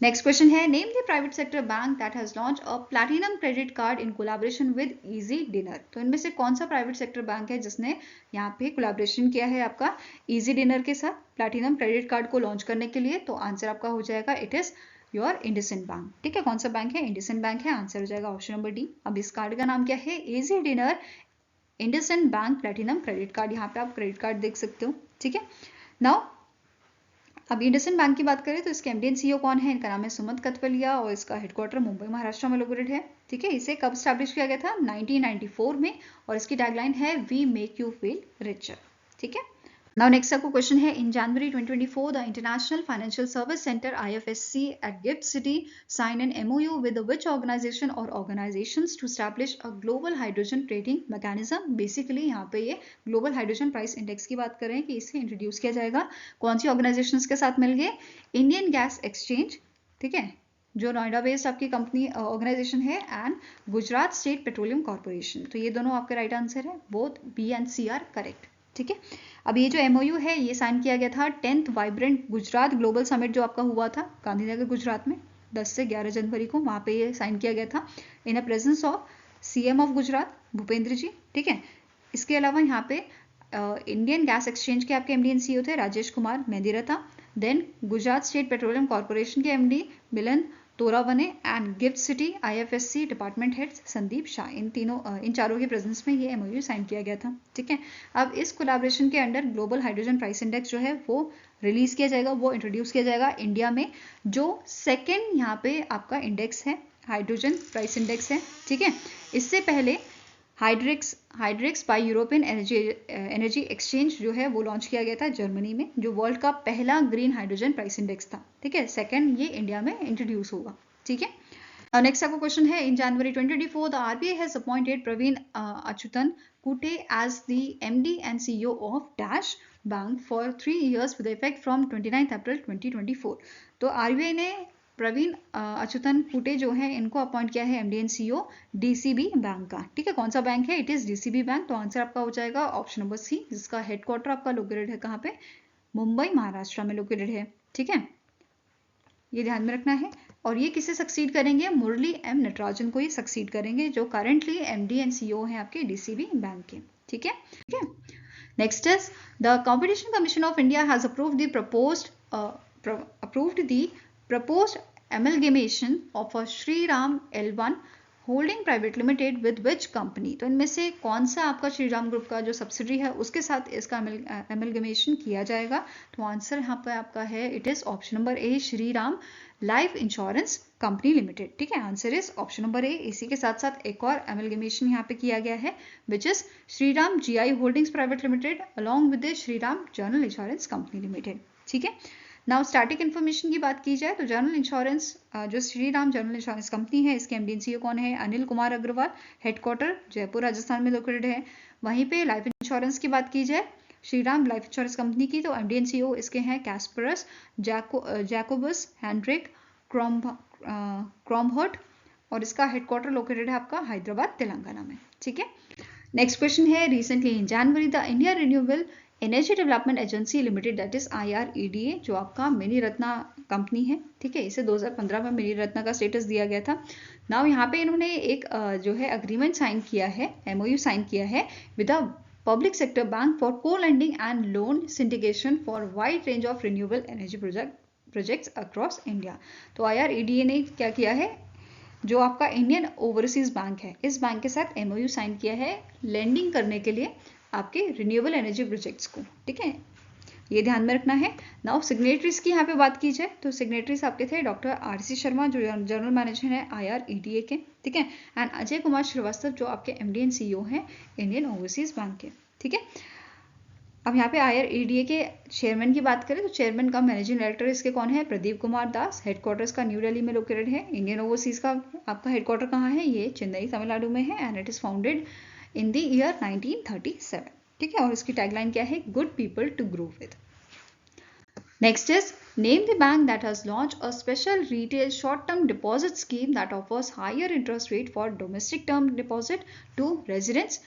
नेक्स्ट क्वेश्चन है, name the private sector bank that has launch a platinum credit card in collaboration with easy dinner. तो इनमें से कौन सा प्राइवेट सेक्टर बैंक है जिसने यहाँ पे कोलैबोरेशन किया है आपका इजी डिनर के साथ प्लैटिनम क्रेडिट कार्ड को लॉन्च करने के लिए। तो आंसर आपका हो जाएगा, it is your IndusInd bank. ठीक है, कौन सा बैंक है, इंडसइंड बैंक है। आंसर हो जाएगा ऑप्शन नंबर डी। अब इस कार्ड का नाम क्या है, easy dinner IndusInd bank platinum credit card. यहाँ पे आप क्रेडिट कार्ड देख सकते हो। ठीक है, नाउ अब इंडसइंड बैंक की बात करें तो इसके एमडी एंड सीईओ कौन है, इनका नाम है सुमंत कथवलिया और इसका हेडक्वार्टर मुंबई महाराष्ट्र में लोकेटेड है। ठीक है, इसे कब स्टैब्लिश किया गया था, 1994 में, और इसकी टैगलाइन है we make you feel richer. ठीक है, नाउ नेक्स्ट आपको क्वेश्चन है, in January 2024 the international financial service centre IFSC at GIFT city sign an MOU with which organisation और organisations to establish a global hydrogen trading mechanism. Basically यहाँ पे ये global hydrogen price index की बात करें कि इसे इंट्रोड्यूस किया जाएगा। कौन सी ऑर्गेनाइजेशंस के साथ मिल गए, इंडियन गैस एक्सचेंज, ठीक है, जो नोएडा बेस्ड आपकी कंपनी ऑर्गेनाइजेशन है, and Gujarat state petroleum corporation. तो ये दोनों आपके राइट आंसर है, both B and C are correct. ठीक है, अब ये जो एमओयू है ये साइन किया गया था 10th vibrant Gujarat global summit जो आपका हुआ था गांधीनगर गुजरात में 10 से 11 जनवरी को, वहाँ पे ये साइन किया गया था in a presence of CM of Gujarat Bhupendra ji. ठीक है, इसके अलावा यहाँ पे इंडियन गैस एक्सचेंज के आपके एमडी एंड सीईओ थे Rajesh Kumar Mehandiratta, then Gujarat state petroleum corporation के MD Milan Toravane and GIFT city IFSC department head Sandeep Shah. इन चारों के प्रेजेंस में ये एमओयू साइन किया गया था। ठीक है, अब इस कोलैबोरेशन के under global hydrogen price index जो है वो रिलीज किया जाएगा, वो इंट्रोड्यूस किया जाएगा इंडिया में, जो सेकेंड यहाँ पे आपका इंडेक्स है, हाइड्रोजन प्राइस इंडेक्स है। ठीक है, इससे पहले हाइड्रिक्स बाय यूरोपियन एनर्जी एक्सचेंज जो है वो लॉन्च किया गया था जर्मनी में, जो वर्ल्ड का पहला ग्रीन हाइड्रोजन प्राइस इंडेक्स था। ठीक है, सेकंड ये इंडिया में इंट्रोड्यूस होगा। ठीक है, नेक्स्ट आपको क्वेश्चन है, in January 2024 the RBI has appointed Praveen Achuthan Kutty as the MD and CEO of dash bank for 3 years with effect from 29 April 2024। तो RBI ने प्रवीण अच्युतन कुटे जो है इनको अपॉइंट किया है MD and CEO DCB bank का। ठीक है, कौन सा बैंक है, इट इज DCB बैंक। तो आंसर आपका हो जाएगा ऑप्शन नंबर सी, जिसका हेडक्वार्टर आपका लोकेटेड है कहाँ पे, मुंबई महाराष्ट्र में लोकेटेड है। ठीक है, ये ध्यान में रखना है। और ये किसे सक्सीड करेंगे, मुरली M नटराजन को ही सक्सीड करेंगे, जो करंटली MD एंड CEO है आपके DCB बैंक के। ठीक है, next is the competition commission of India has approved the proposed amalgamation of a Shriram L1 holding private limited with which company. तो इनमें से कौन सा आपका श्रीराम ग्रुप का जो सब्सिडरी है उसके साथ इसका एमलगमेशन किया जाएगा। तो आंसर यहाँ पे आपका है, it is option number A, Shriram life insurance company limited. ठीक है, answer is option number A. इसी के साथ साथ एक और एमलगेमेशन यहाँ पे किया गया है which is Shriram GI holdings private limited along with Shriram general insurance company limited. ठीक है, नाउ स्टैटिक इन्फॉर्मेशन की बात की जाए तो जनरल इंश्योरेंस जो श्रीराम जनरल इंश्योरेंस कंपनी है इसके एमडी एंड सीईओ कौन है? अनिल कुमार अग्रवाल। हेडक्वार्टर जयपुर राजस्थान में लोकेटेड है। वहीं पे लाइफ इंश्योरेंस की बात की जाए श्रीराम लाइफ इंश्योरेंस कंपनी की तो एमडी एंड सीईओ इसके हैं कैस्परस जैकोबस हेनरिक क्रॉमहर्ट और इसका हेडक्वार्टर लोकेटेड है आपका हैदराबाद तेलंगाना में। ठीक है, नेक्स्ट क्वेश्चन है recently in January the India renewable energy development agency limited that is IREDA जो आपका मिनी रत्ना कंपनी है। ठीक है, इसे 2015 में मिनी रत्ना का स्टेटस दिया गया था। नाउ यहाँ पे इन्होंने एक जो है अग्रीमेंट साइन किया है, MOU साइन किया है with a public sector bank for co lending and loan syndication for wide range of renewable energy projects across India. तो IREDA ने क्या किया है, जो आपका इंडियन ओवरसीज बैंक है इस बैंक के साथ MOU साइन किया है लेंडिंग करने के लिए आपके रिन्यूएबल एनर्जी प्रोजेक्ट्स को। ठीक है, ये ध्यान में रखना है। नाउ सिग्नेटरीज की यहाँ पे बात की जाए तो सिग्नेटरीज आपके थे डॉक्टर RC शर्मा जो जनरल मैनेजर है IREDA के। ठीक है, एंड अजय कुमार श्रीवास्तव जो आपके MD एंड CEO हैं इंडियन ओवरसीज बैंक के। ठीक है, अब यहाँ पे IREDA के चेयरमैन की बात करें तो चेयरमैन का मैनेजिंग डायरेक्टर इसके कौन है? प्रदीप कुमार दास। हेडक्वार्टर्स का न्यू दिल्ली में लोकेटेड है। इंडियन ओवरसीज का आपका हेडक्वार्टर कहाँ है? ये चेन्नई तमिलनाडु में है and it is founded in the year 1937। ठीक है, और इसकी टैगलाइन क्या है? Good people to grow with. Next is name the bank that has launch a special retail short term deposit scheme that offers higher interest rate for domestic term deposit to residents,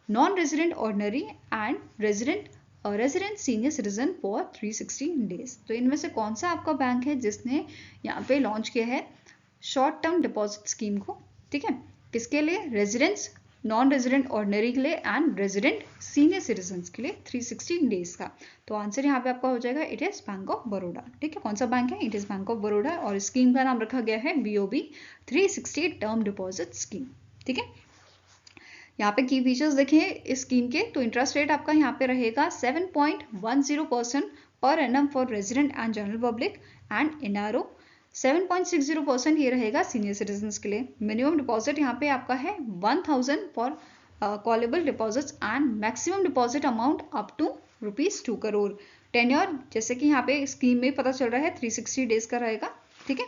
non resident ordinary and resident senior citizen for 360 days. तो इनमें से कौन सा आपका bank है जिसने यहाँ पे लॉन्च किया है शॉर्ट टर्म डिपॉजिट स्कीम को? ठीक है, किसके लिए? रेजिडेंट्स, नॉन रेजिडेंट ऑर्डिनरी के लिए एंड रेजिडेंट सीनियर सिटीजन के लिए 360 डेज का। तो आंसर यहाँ पे आपका हो जाएगा it is bank of Baroda. ठीक है, कौन सा बैंक है? It is bank of Baroda और स्कीम का नाम रखा गया है BOB 360 टर्म डिपॉजिट स्कीम। ठीक है, यहाँ पे की फीचर्स देखें इस स्कीम के तो इंटरेस्ट रेट आपका यहाँ पे रहेगा 7.10% per annum for resident and general public and NRO, 7.60% ये रहेगा सीनियर सिटीजन के लिए। मिनिमम डिपॉजिट यहाँ पे आपका है 1000 for callable deposits and maximum deposit amount up to ₹2 crore. Tenure जैसे कि यहाँ पे स्कीम में पता चल रहा है 360 डेज का रहेगा। ठीक है,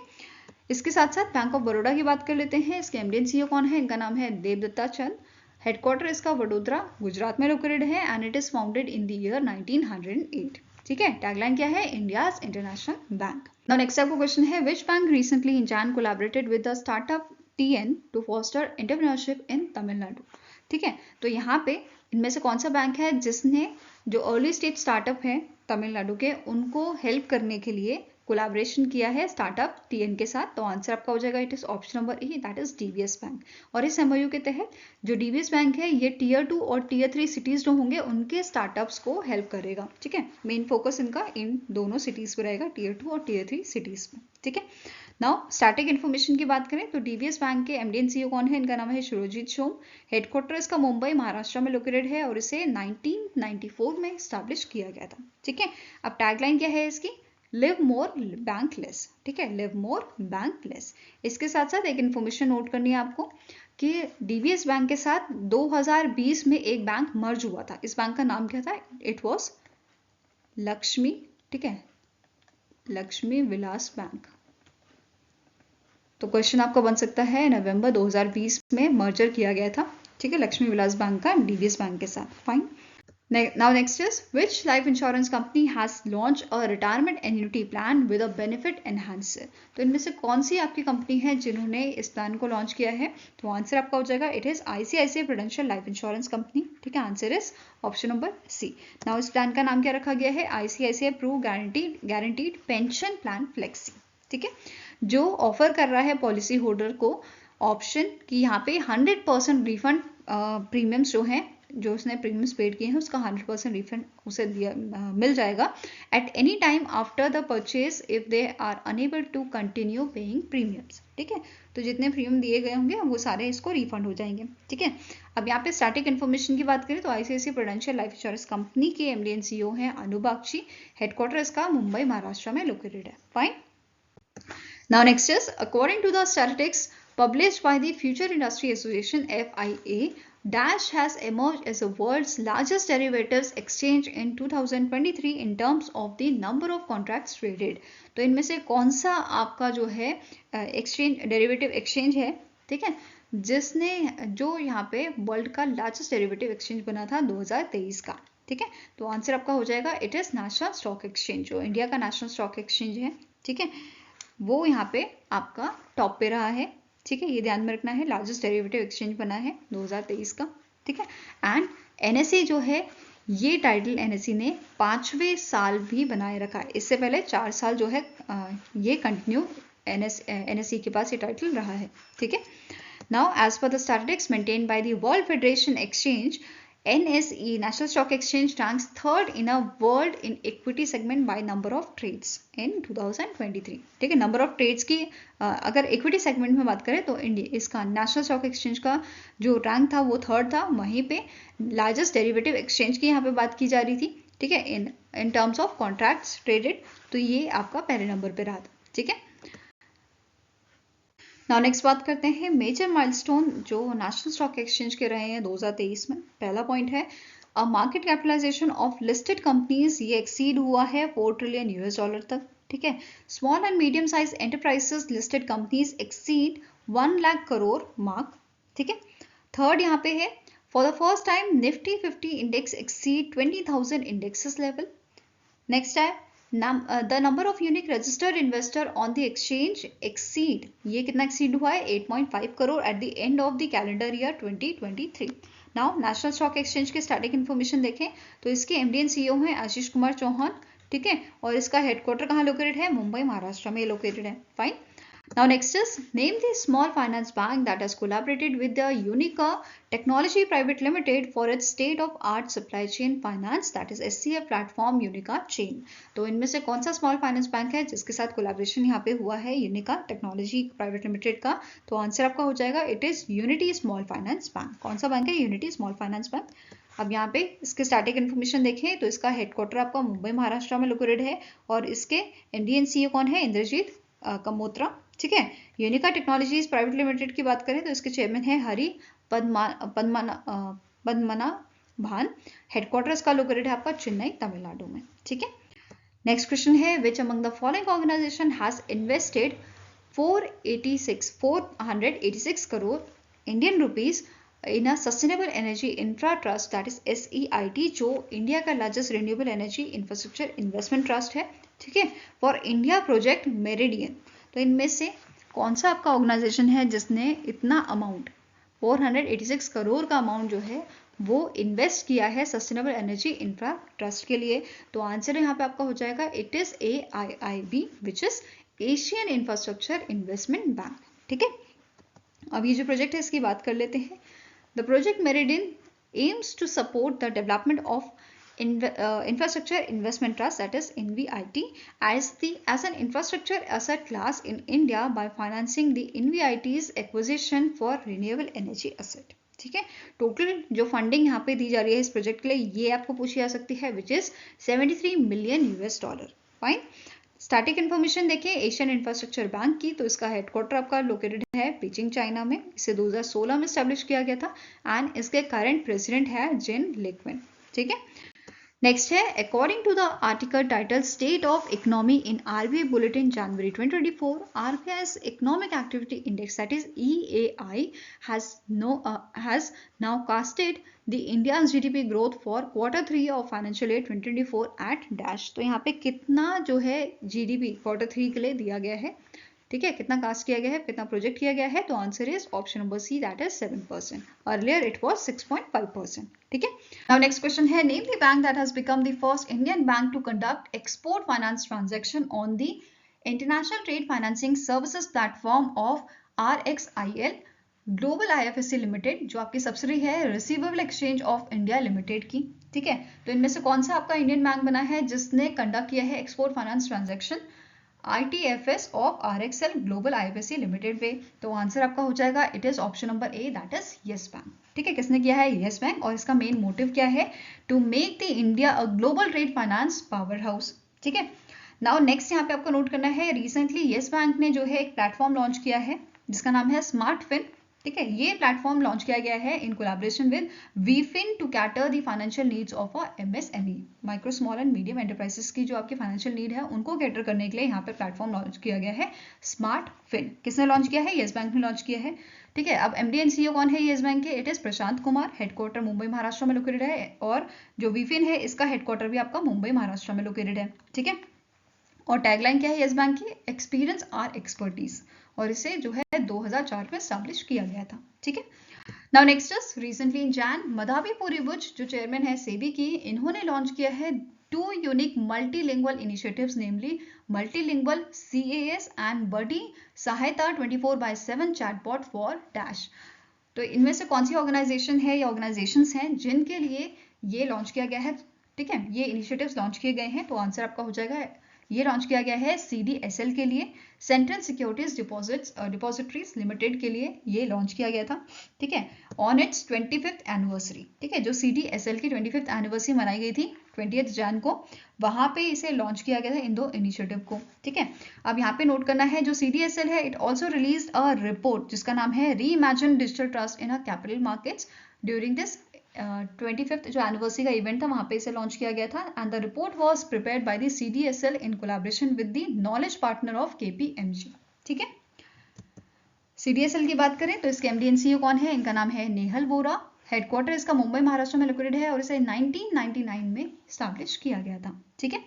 इसके साथ साथ बैंक ऑफ बड़ौदा की बात कर लेते हैं। इसके MD एंड CEO कौन है? इनका नाम है देवदत्ता चंद। हेडक्वार्टर इसका वडोदरा गुजरात में लोकेटेड है and it is founded in the year 1908। ठीक है, टैगलाइन क्या है? India's international bank. Now next आपका क्वेश्चन है which bank recently in Jan collaborated with the startup TN to foster entrepreneurship in Tamil Nadu. ठीक है, तो यहाँ पे इनमें से कौन सा बैंक है जिसने जो अर्ली स्टेज स्टार्टअप है तमिलनाडु के उनको हेल्प करने के लिए कोलैबोरेशन किया है स्टार्टअप TN के साथ? तो आंसर आपका हो जाएगा it is option number A that is DBS bank. और इस MOU के तहत जो DBS बैंक है ये Tier 2 और Tier 3 सिटीज जो होंगे उनके स्टार्टअप्स को हेल्प करेगा। ठीक है, मेन फोकस इनका इन दोनों सिटीज पे रहेगा, Tier 2 और Tier 3 सिटीज में। ठीक है, नाउ स्टैटिक इन्फॉर्मेशन की बात करें तो DBS बैंक के MD एंड CEO कौन है? इनका नाम है शुरोजीत सोम। हेडक्वार्टर इसका मुंबई महाराष्ट्र में लोकेटेड है और इसे 1994 में स्टैब्लिश किया गया था। ठीक है, अब टैगलाइन क्या है इसकी? लिव मोर बैंक लेस। ठीक है, लिव मोर बैंक लेस। इसके साथ साथ एक इन्फॉर्मेशन नोट करनी है आपको कि DBS बैंक के साथ 2020 में एक बैंक मर्ज हुआ था। इस बैंक का नाम क्या था? It was Lakshmi. ठीक है, लक्ष्मी विलास बैंक। तो क्वेश्चन आपका बन सकता है नवंबर 2020 में मर्जर किया गया था। ठीक है, लक्ष्मी विलास बैंक का DBS बैंक के साथ। Fine. Now next is which life insurance company has launched a retirement annuity plan with a benefit enhancer? तो इनमें से कौन सी आपकी कंपनी है जिन्होंने इस प्लान को लॉन्च किया है? तो आंसर आपका हो जाएगा it is ICICI prudential life insurance company. ठीक है, answer is option number C। Now इस प्लान का नाम क्या रखा गया है? ICICI pru guaranteed pension plan flexi. ठीक है, जो ऑफर कर रहा है पॉलिसी होल्डर को ऑप्शन कि यहाँ पे 100% रिफंड प्रीमियम्स जो हैं जो उसने प्रीमियम्स पेड किए हैं उसका 100% रिफंड उसे मिल जाएगा at any time after the purchase if they are unable to continue paying premiums. ठीक है, तो जितने प्रीमियम दिए गए होंगे वो सारे इसको रिफंड हो जाएंगे। ठीक है, अब यहाँ पे स्टैटिक इन्फॉर्मेशन की बात करें तो ICICI prudential life insurance company के MD एंड CEO हैं अनु बागची। हेडक्वार्टर इसका मुंबई महाराष्ट्र में लोकेटेड है। Fine. Now next is, according to the statistics published by the Future Industry Association FIA, Dash has emerged as the world's largest derivatives exchange in 2023 in terms of the number of contracts traded. तो इनमें से कौन सा आपका जो है exchange derivative exchange है, ठीक है, जिसने जो यहाँ पे वर्ल्ड का लार्जेस्ट डेरिवेटिव एक्सचेंज बना था 2023 का, ठीक है। तो आंसर आपका हो जाएगा it is national stock exchange, जो इंडिया का नेशनल स्टॉक एक्सचेंज है, ठीक है, वो यहाँ पे आपका टॉप पे रहा है, ठीक है। ये ध्यान में रखना है, लार्जेस्ट डेरिवेटिव एक्सचेंज बना है 2023 का, ठीक है। एंड एनएसई जो है, ये टाइटल एनएसई ने 5वें साल भी बनाए रखा है। इससे पहले 4 साल जो है ये कंटिन्यू एनएसई के पास ये टाइटल रहा है, ठीक है। Now, as per the statistics maintained by the World Federation Exchange, NSE, National Stock Exchange, ranks third in a world in equity segment by number of trades in 2023. ठीक है, number of trades की अगर equity segment में बात करें तो India इसका national stock exchange का जो रैंक था वो थर्ड था। वहीं पे लार्जेस्ट डेरिवेटिव एक्सचेंज की यहाँ पे बात की जा रही थी, ठीक है, in terms of contracts traded, तो ये आपका पहले नंबर पे रहा था, ठीक है। नाउ नेक्स्ट बात करते हैं मेजर माइलस्टोन जो नेशनल स्टॉक एक्सचेंज के रहे हैं 2023 में। पहला पॉइंट है market capitalisation of listed companies, ये एक्सीड हुआ है 4 ट्रिलियन यूएस डॉलर तक, ठीक है। Small and medium size enterprises listed companies exceed 1 lakh crore mark, ठीक है। थर्ड यहाँ पे है for the first time Nifty 50 index exceed 20,000 indexes level. Next है the number of unique registered investor on the exchange exceed, ये कितना exceed हुआ है 8.5 crore at the end of the calendar year 2023। now national stock exchange की static information देखें तो इसके MD and CEO हैं आशीष कुमार चौहान, ठीक है, और इसका हेडक्वार्टर कहाँ लोकेटेड है, मुंबई महाराष्ट्र में लोकेटेड है, fine. Now next is name the small finance bank that has collaborated with the Unica Technology Private Limited for its state-of-art supply chain finance, that is SCF platform Unica Chain। तो इनमें से कौन सा small finance bank है जिसके साथ collaboration यहाँ पे हुआ है यूनिका टेक्नोलॉजी प्राइवेट लिमिटेड का, तो आंसर आपका हो जाएगा it is unity small finance bank. कौन सा बैंक है, यूनिटी स्मॉल फाइनेंस बैंक। अब यहाँ पे इसके स्टैटिक इन्फॉर्मेशन देखें तो इसका हेडक्वार्टर आपका मुंबई महाराष्ट्र में लोकेटेड है और इसके एमडी एंड सीईओ कौन है, इंद्रजीत कमोत्रा, ठीक है। यूनिका टेक्नोलॉजीज प्राइवेट लिमिटेड की बात करें तो इसके चेयरमैन है हरि पद्मनाभान, हेडक्वार्टर इसका लोकेटेड है आपका चेन्नई तमिलनाडु में, ठीक है। नेक्स्ट क्वेश्चन है which among the following organisation has invested 486 crore Indian rupees in a sustainable energy infra trust, that is SEIT, जो इंडिया का largest renewable energy infrastructure investment trust है, ठीक है, फॉर इंडिया प्रोजेक्ट मेरिडियन। तो इनमें से कौन सा आपका ऑर्गेनाइजेशन है जिसने इतना अमाउंट 486 करोड़ का अमाउंट जो है वो इन्वेस्ट किया है सस्टेनेबल एनर्जी इंफ्रा ट्रस्ट के लिए, तो आंसर यहाँ पे आपका हो जाएगा it is AIIB which is Asian infrastructure investment bank, ठीक है। अब ये जो प्रोजेक्ट है इसकी बात कर लेते हैं। The project Meridian aims to support the development of Infrastructure Investment Trust, that is INVIT, as an infrastructure asset class in India by financing the INVIT's acquisition for renewable energy asset, ठीक है। Total जो funding यहाँ पे दी जा रही है इस project के लिए ये आपको पूछी जा सकती है which is 73 million US dollar, fine. Static information देखें एशियन इंफ्रास्ट्रक्चर बैंक की, तो इसका हेडक्वार्टर आपका लोकेटेड है बीजिंग चाइना में, इसे 2016 में स्टैब्लिश किया गया था एंड इसके करंट प्रेसिडेंट है जिन लिक्विन, ठीक है। नेक्स्ट है according to the article title state of economy in RBI bulletin January 2024, RBI's economic activity index, that is EAI, has now casted the India's GDP growth for Q3 of financial year 2024 at dash। तो यहाँ पे कितना जो है GDP Q3 के लिए दिया गया है, ठीक है, कितना कास्ट किया गया है, कितना प्रोजेक्ट किया गया है, तो answer is option number C, that is 7%। Earlier it was 6.5%, ठीक है। नाउ नेक्स्ट क्वेश्चन है name the bank that has become the first Indian bank to conduct export finance transaction on the international trade financing services platform of RXIL global IFSC limited, जो आपकी subsidy है receivable exchange of India limited की, ठीक है। तो इनमें से कौन सा आपका इंडियन बैंक बना है जिसने कंडक्ट किया है export finance transaction ITFS of RXL global IFSC limited पे, तो आंसर आपका हो जाएगा it is option number A, that is yes bank, ठीक है। किसने किया है, यस बैंक, और इसका मेन मोटिव क्या है, to make the India a global trade finance powerhouse, ठीक है। नाउ नेक्स्ट यहाँ पे आपको नोट करना है, रिसेंटली येस बैंक ने जो है एक प्लेटफॉर्म लॉन्च किया है जिसका नाम है स्मार्ट फिन। ठीक है, ये प्लेटफॉर्म लॉन्च किया गया है in collaboration with Veefin to cater the financial needs of a MSME, micro small and medium enterprises की जो आपकी फाइनेंशियल नीड है उनको कैटर करने के लिए यहाँ पे प्लेटफॉर्म लॉन्च किया गया है स्मार्ट फिन। किसने लॉन्च किया है? येस बैंक ने लॉन्च किया है। ठीक है, अब एमडी एंड सीईओ कौन है येस बैंक के? It is Prashant Kumar, headquarter Mumbai Maharashtra में लोकेटेड है, और जो वीफिन है इसका हेडक्वार्टर भी आपका मुंबई महाराष्ट्र में लोकेटेड है। ठीक है, और टैगलाइन क्या है येस बैंक की? एक्सपीरियंस आर एक्सपर्टीज, और इसे जो है 2004 में स्टैब्लिश किया गया था। ठीक है, now next is recently in Jan Madhabi Puri Buch chairman है सेबी की, इन्होंने लॉन्च किया है 2 unique multilingual initiatives, namely multilingual CAS and buddy Sahayata 24/7 chatbot for dash. तो इनमें से कौन सी ऑर्गेनाइजेशन है या ऑर्गेनाइजेशंस हैं जिनके लिए ये लॉन्च किया गया है? ठीक है, ये इनिशिएटिव्स लॉन्च किए गए हैं, तो आंसर आपका हो जाएगा, ये लॉन्च किया गया है CDSL के लिए, सेंट्रल सिक्योरिटीज डिपॉजिटरीज लिमिटेड के लिए ये लॉन्च किया गया था। ठीक है, ऑन इट्स 25th एनिवर्सरी। ठीक है, जो CDSL की 25th एनिवर्सरी मनाई गई थी 20th जैन को, वहां पे इसे लॉन्च किया गया था इन दो इनिशिएटिव को। ठीक है, अब यहाँ पे नोट करना है जो CDSL है it also release a report जिसका नाम है reimagine digital trust in a capital markets during this 25th जो एनिवर्सरी का इवेंट था वहां पे इसे लॉन्च किया गया था, and the report was prepared by the CDSL in collaboration with the knowledge partner of KPMG। ठीक है, CDSL की बात करें तो इसके MD एंड CEO कौन है? इनका नाम है नेहल वोरा, हेडक्वार्टर इसका मुंबई महाराष्ट्र में लोकेटेड है, और इसे 1999 में स्टैब्लिश किया गया था। ठीक है,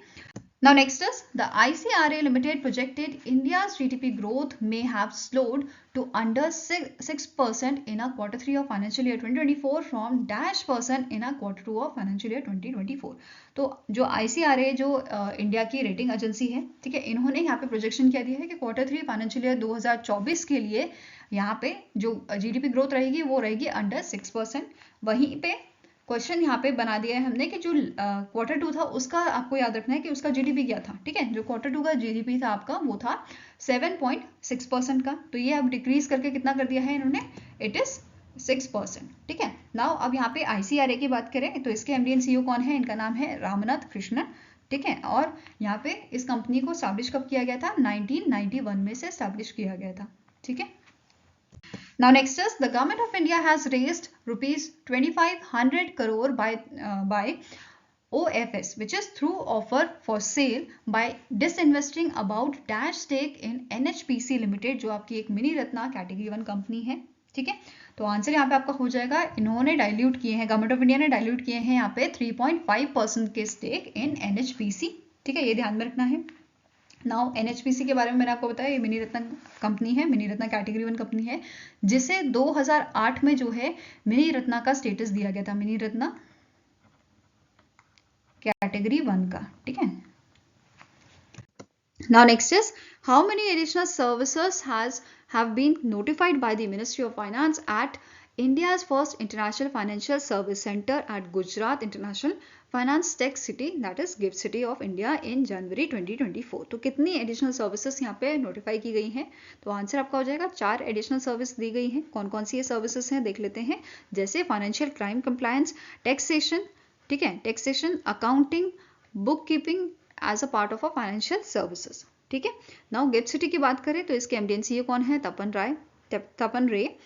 now next is the ICRA Limited projected India's GDP growth may have slowed to under 6% in a Q3 of financial year 2024 from -% in a Q2 of financial year 2024। तो जो ICRA जो इंडिया की rating agency है, ठीक है, इन्होंने यहाँ पे प्रोजेक्शन किया दिया है कि Q3 फाइनेंशियल ईयर 2024 के लिए यहाँ पे जो GDP ग्रोथ रहेगी वो रहेगी अंडर 6%। वहीं पे क्वेश्चन यहाँ पे बना दिया है हमने कि जो Q2 था उसका आपको याद रखना है कि उसका जीडीपी क्या था। ठीक है, जो Q2 का जीडीपी था आपका वो था 7.6% का, तो ये अब डिक्रीज करके कितना कर दिया है इन्होंने? It is 6%। ठीक है, नाउ अब यहाँ पे ICRA की बात करें तो इसके MD एंड CEO कौन है? इनका नाम है रामनाथ कृष्णन। ठीक है, और यहाँ पे इस कंपनी को स्टैब्लिश कब किया गया था? 1991 में से स्टैब्लिश किया गया था। ठीक है, now next is the government of India has raised rupees 2500 crore by OFS, which is through offer for sale by disinvesting about dash stake in NHPC Limited जो आपकी एक मिनी रत्ना कैटेगरी 1 कंपनी है। ठीक है, तो आंसर यहाँ पे आपका हो जाएगा, इन्होंने डाइल्यूट किए हैं, गवर्नमेंट ऑफ इंडिया ने डाइल्यूट किए हैं यहाँ पे 3.5% के स्टेक इन NHPC। ठीक है, ये ध्यान में रखना है। नाउ NHPC के बारे में मैंने आपको बताया, ये मिनी रत्ना कंपनी है, मिनी रत्ना कैटेगरी 1 कंपनी है, जिसे 2008 में जो है मिनी रत्ना का स्टेटस दिया गया था, मिनी रत्ना कैटेगरी 1 का। ठीक है, now next is how many additional services have been notified by the Ministry of Finance at India's first international financial service center at Gujarat International Finance Tech City, that is GIFT City of India in January 2024। तो कितनी additional services यहाँ पे notify की गई हैं? तो answer आपका हो जाएगा 4 एडिशनल सर्विस दी गई हैं। कौन कौन सी ये सर्विसेज हैं देख लेते हैं, जैसे फाइनेंशियल क्राइम कंप्लायंस, टैक्सेशन, ठीक है, taxation, accounting, bookkeeping as a part of a financial services. ठीक है, नाउ गिफ्ट सिटी की बात करें तो इसके MD एंड CEO कौन है? तपन रे,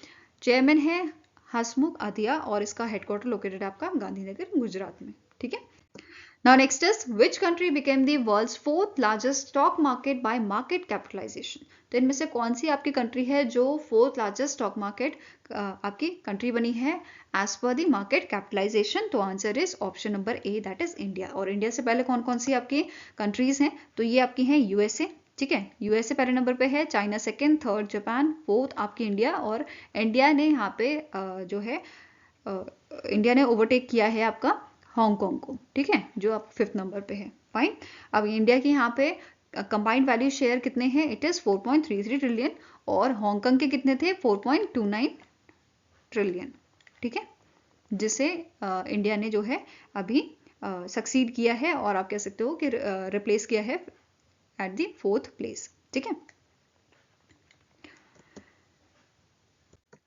चेयरमैन है हसमुख अतिया, और इसका हेडक्वार्टर लोकेटेड आपका गांधीनगर गुजरात में। ठीक है, now next is which country became the world's 4th largest stock market by market capitalization। तो इनमें से कौन सी आपकी कंट्री है जो 4th largest stock market आपकी कंट्री बनी है as per the market capitalisation? तो answer is option number A, that is India. और इंडिया से पहले कौन कौन सी आपकी कंट्रीज हैं? तो ये आपकी हैं USA। ठीक है, USA पहले नंबर पे है, China second, third Japan, fourth आपकी इंडिया, और इंडिया ने यहाँ पे जो है इंडिया ने ओवरटेक किया है आपका हांगकांग को। ठीक है, जो आप 5th नंबर पे है। फाइन, अब इंडिया की यहाँ पे कंबाइंड वैल्यू शेयर कितने हैं? इट इज 4.33 ट्रिलियन, और हांगकांग के कितने थे? 4.29 ट्रिलियन। ठीक है, जिसे इंडिया ने जो है अभी सक्सीड किया है, और आप कह सकते हो कि रिप्लेस किया है एट द 4th प्लेस। ठीक है,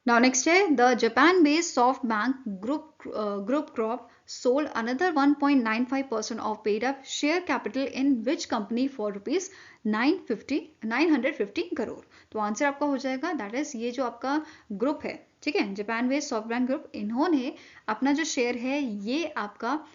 Now next है the Japan-based SoftBank Group Corp sold another 1.95% of paid-up share capital in which company for rupees 950 crore. तो आंसर आपका हो जाएगा दैट इज ये जो आपका ग्रुप है, ठीक है, जापान बेस्ड सॉफ्टबैंक ग्रुप, इन्होंने अपना जो शेयर है ये आपका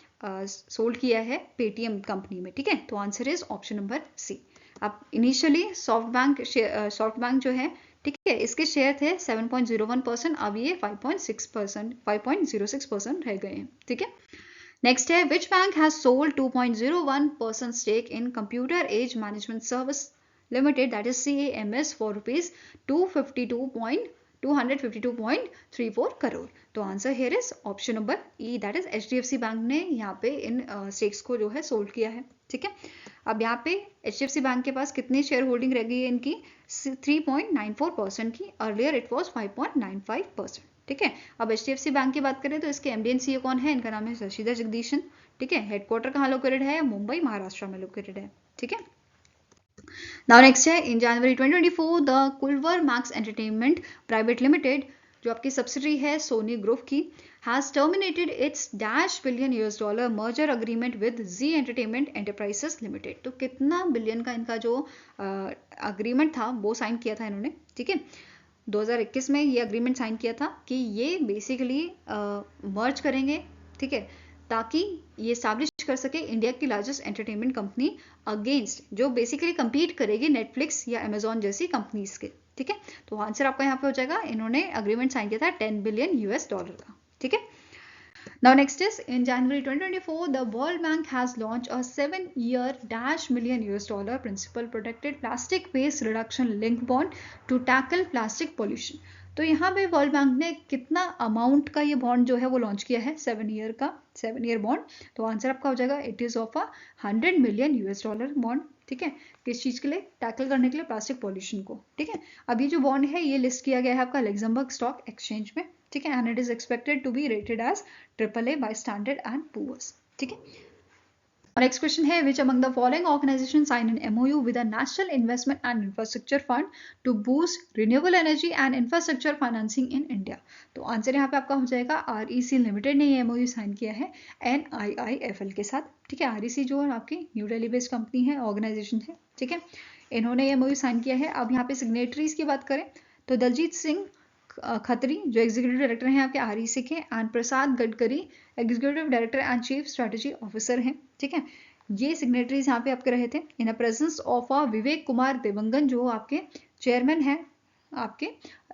सोल्ड किया है पेटीएम कंपनी में, ठीक है। तो answer is option number C. अब इनिशियली सॉफ्टबैंक जो है, ठीक है, इसके शेयर थे 7.01%, अब ये 5.06% रह गए हैं, ठीक है। नेक्स्ट है which bank has sold 2.01% stake in computer age management service limited that is CAMS for rupees 252.34 crore. तो answer here is option number E that is HDFC bank ने यहाँ पे इन स्टेक्स को जो है सोल्ड किया है, ठीक है। अब यहाँ पे HDFC बैंक के पास कितनी शेयर होल्डिंग रह गई है इनकी 3.94% की, अर्लियर इट वॉज 5.95%, ठीक है। अब HDFC बैंक की बात करें तो इसके MD and CEO कौन है, इनका नाम है शशिधर जगदीशन, ठीक है। हेडक्वार्टर कहाँ लोकेटेड है, मुंबई महाराष्ट्र में लोकेटेड है, ठीक है। नाउ नेक्स्ट है in January 2024 the Culver Max entertainment private limited जो आपकी सब्सिडरी है सोनी ग्रुप की has terminated its $1 billion merger agreement with Z Entertainment Enterprises Limited। तो कितना बिलियन का इनका जो अग्रीमेंट था वो साइन किया था इन्होंने, ठीक है। 2021 में ये अग्रीमेंट साइन किया था कि ये बेसिकली मर्ज करेंगे, ठीक है, ताकि ये स्टैब्लिश कर सके इंडिया की लार्जेस्ट एंटरटेनमेंट कंपनी अगेंस्ट जो बेसिकली compete करेगी नेटफ्लिक्स या अमेजॉन जैसी कंपनीज के, ठीक है। तो आंसर आपका यहाँ पे हो जाएगा, इन्होंने अग्रीमेंट साइन किया था $10 billion का, ठीक है। Now next is in January 2024 the World Bank has launched a 7-year $1 million principal protected plastic waste reduction linked bond to tackle plastic pollution। तो यहाँ पे वर्ल्ड बैंक ने कितना अमाउंट का ये बॉन्ड जो है वो लॉन्च किया है, 7 ईयर बॉन्ड। तो आंसर आपका हो जाएगा it is of $100 million bond, ठीक है। किस चीज के लिए, टैकल करने के लिए प्लास्टिक पॉल्यूशन को, ठीक है। अब ये जो बॉन्ड है ये लिस्ट किया गया है आपका लग्जमबर्ग स्टॉक एक्सचेंज में, ठीक है, and it is expected to be rated as AAA by Standard and Poor's, ठीक है। नेक्स्ट क्वेश्चन है which among the following organisation sign an MOU with the national investment and infrastructure fund to boost renewable energy and infrastructure financing in India. तो answer यहाँ पे आपका हो जाएगा REC limited ने ये MOU साइन किया है NIIFL के साथ, ठीक है। REC जो है आपकी न्यू दिल्ली बेस्ड कंपनी है, ऑर्गेनाइजेशन है, ठीक है। इन्होंने ये MOU साइन किया है। अब यहाँ पे सिग्नेटरीज की बात करें तो दलजीत सिंह खत्री जो एग्जीक्यूटिव डायरेक्टर हैं आपके REC के, and Prasad Gadkari executive director and chief strategy officer हैं, ठीक है। ये सिग्नेटरीज यहाँ पे आपके रहे थे in presence of Vivek Kumar देवंगन जो आपके चेयरमैन हैं आपके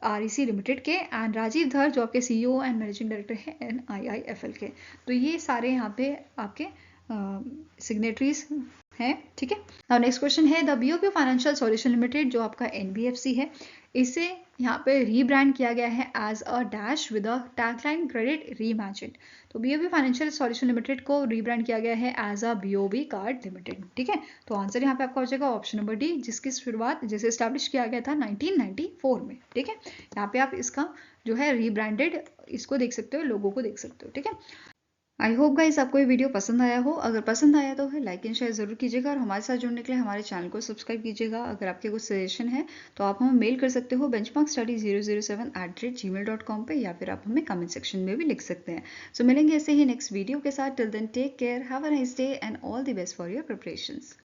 REC लिमिटेड के, एंड राजीव धर जो आपके CEO एंड मैनेजिंग डायरेक्टर हैं NIIFL के। तो ये सारे यहाँ पे आपके सिग्नेटरीज है, ठीक है। नाउ नेक्स्ट क्वेश्चन है the BOP financial solution limited जो आपका NBFC है, इसे यहाँ पे रीब्रांड किया गया है as a dash with a tagline credit reimagined. तो BOP फाइनेंशियल सॉल्यूशन लिमिटेड को रीब्रांड किया गया है as a BOB card limited, ठीक है। तो आंसर यहाँ पे आपका हो जाएगा ऑप्शन नंबर डी, जिसकी शुरुआत जिसे स्टैब्लिश किया गया था 1994 में, ठीक है। यहाँ पे आप इसका जो है रीब्रांडेड इसको देख सकते हो, लोगो को देख सकते हो, ठीक है। आई होप गाइज आपको ये वीडियो पसंद आया हो। अगर पसंद आया तो लाइक एंड शेयर जरूर कीजिएगा और हमारे साथ जुड़ने के लिए हमारे चैनल को सब्सक्राइब कीजिएगा। अगर आपके कुछ सजेशन है तो आप हमें मेल कर सकते हो benchmarkstudy007@gmail.com पे, या फिर आप हमें कमेंट सेक्शन में भी लिख सकते हैं। सो मिलेंगे ऐसे ही नेक्स्ट वीडियो के साथ। Till then take care, have a nice day and all the best for your preparations.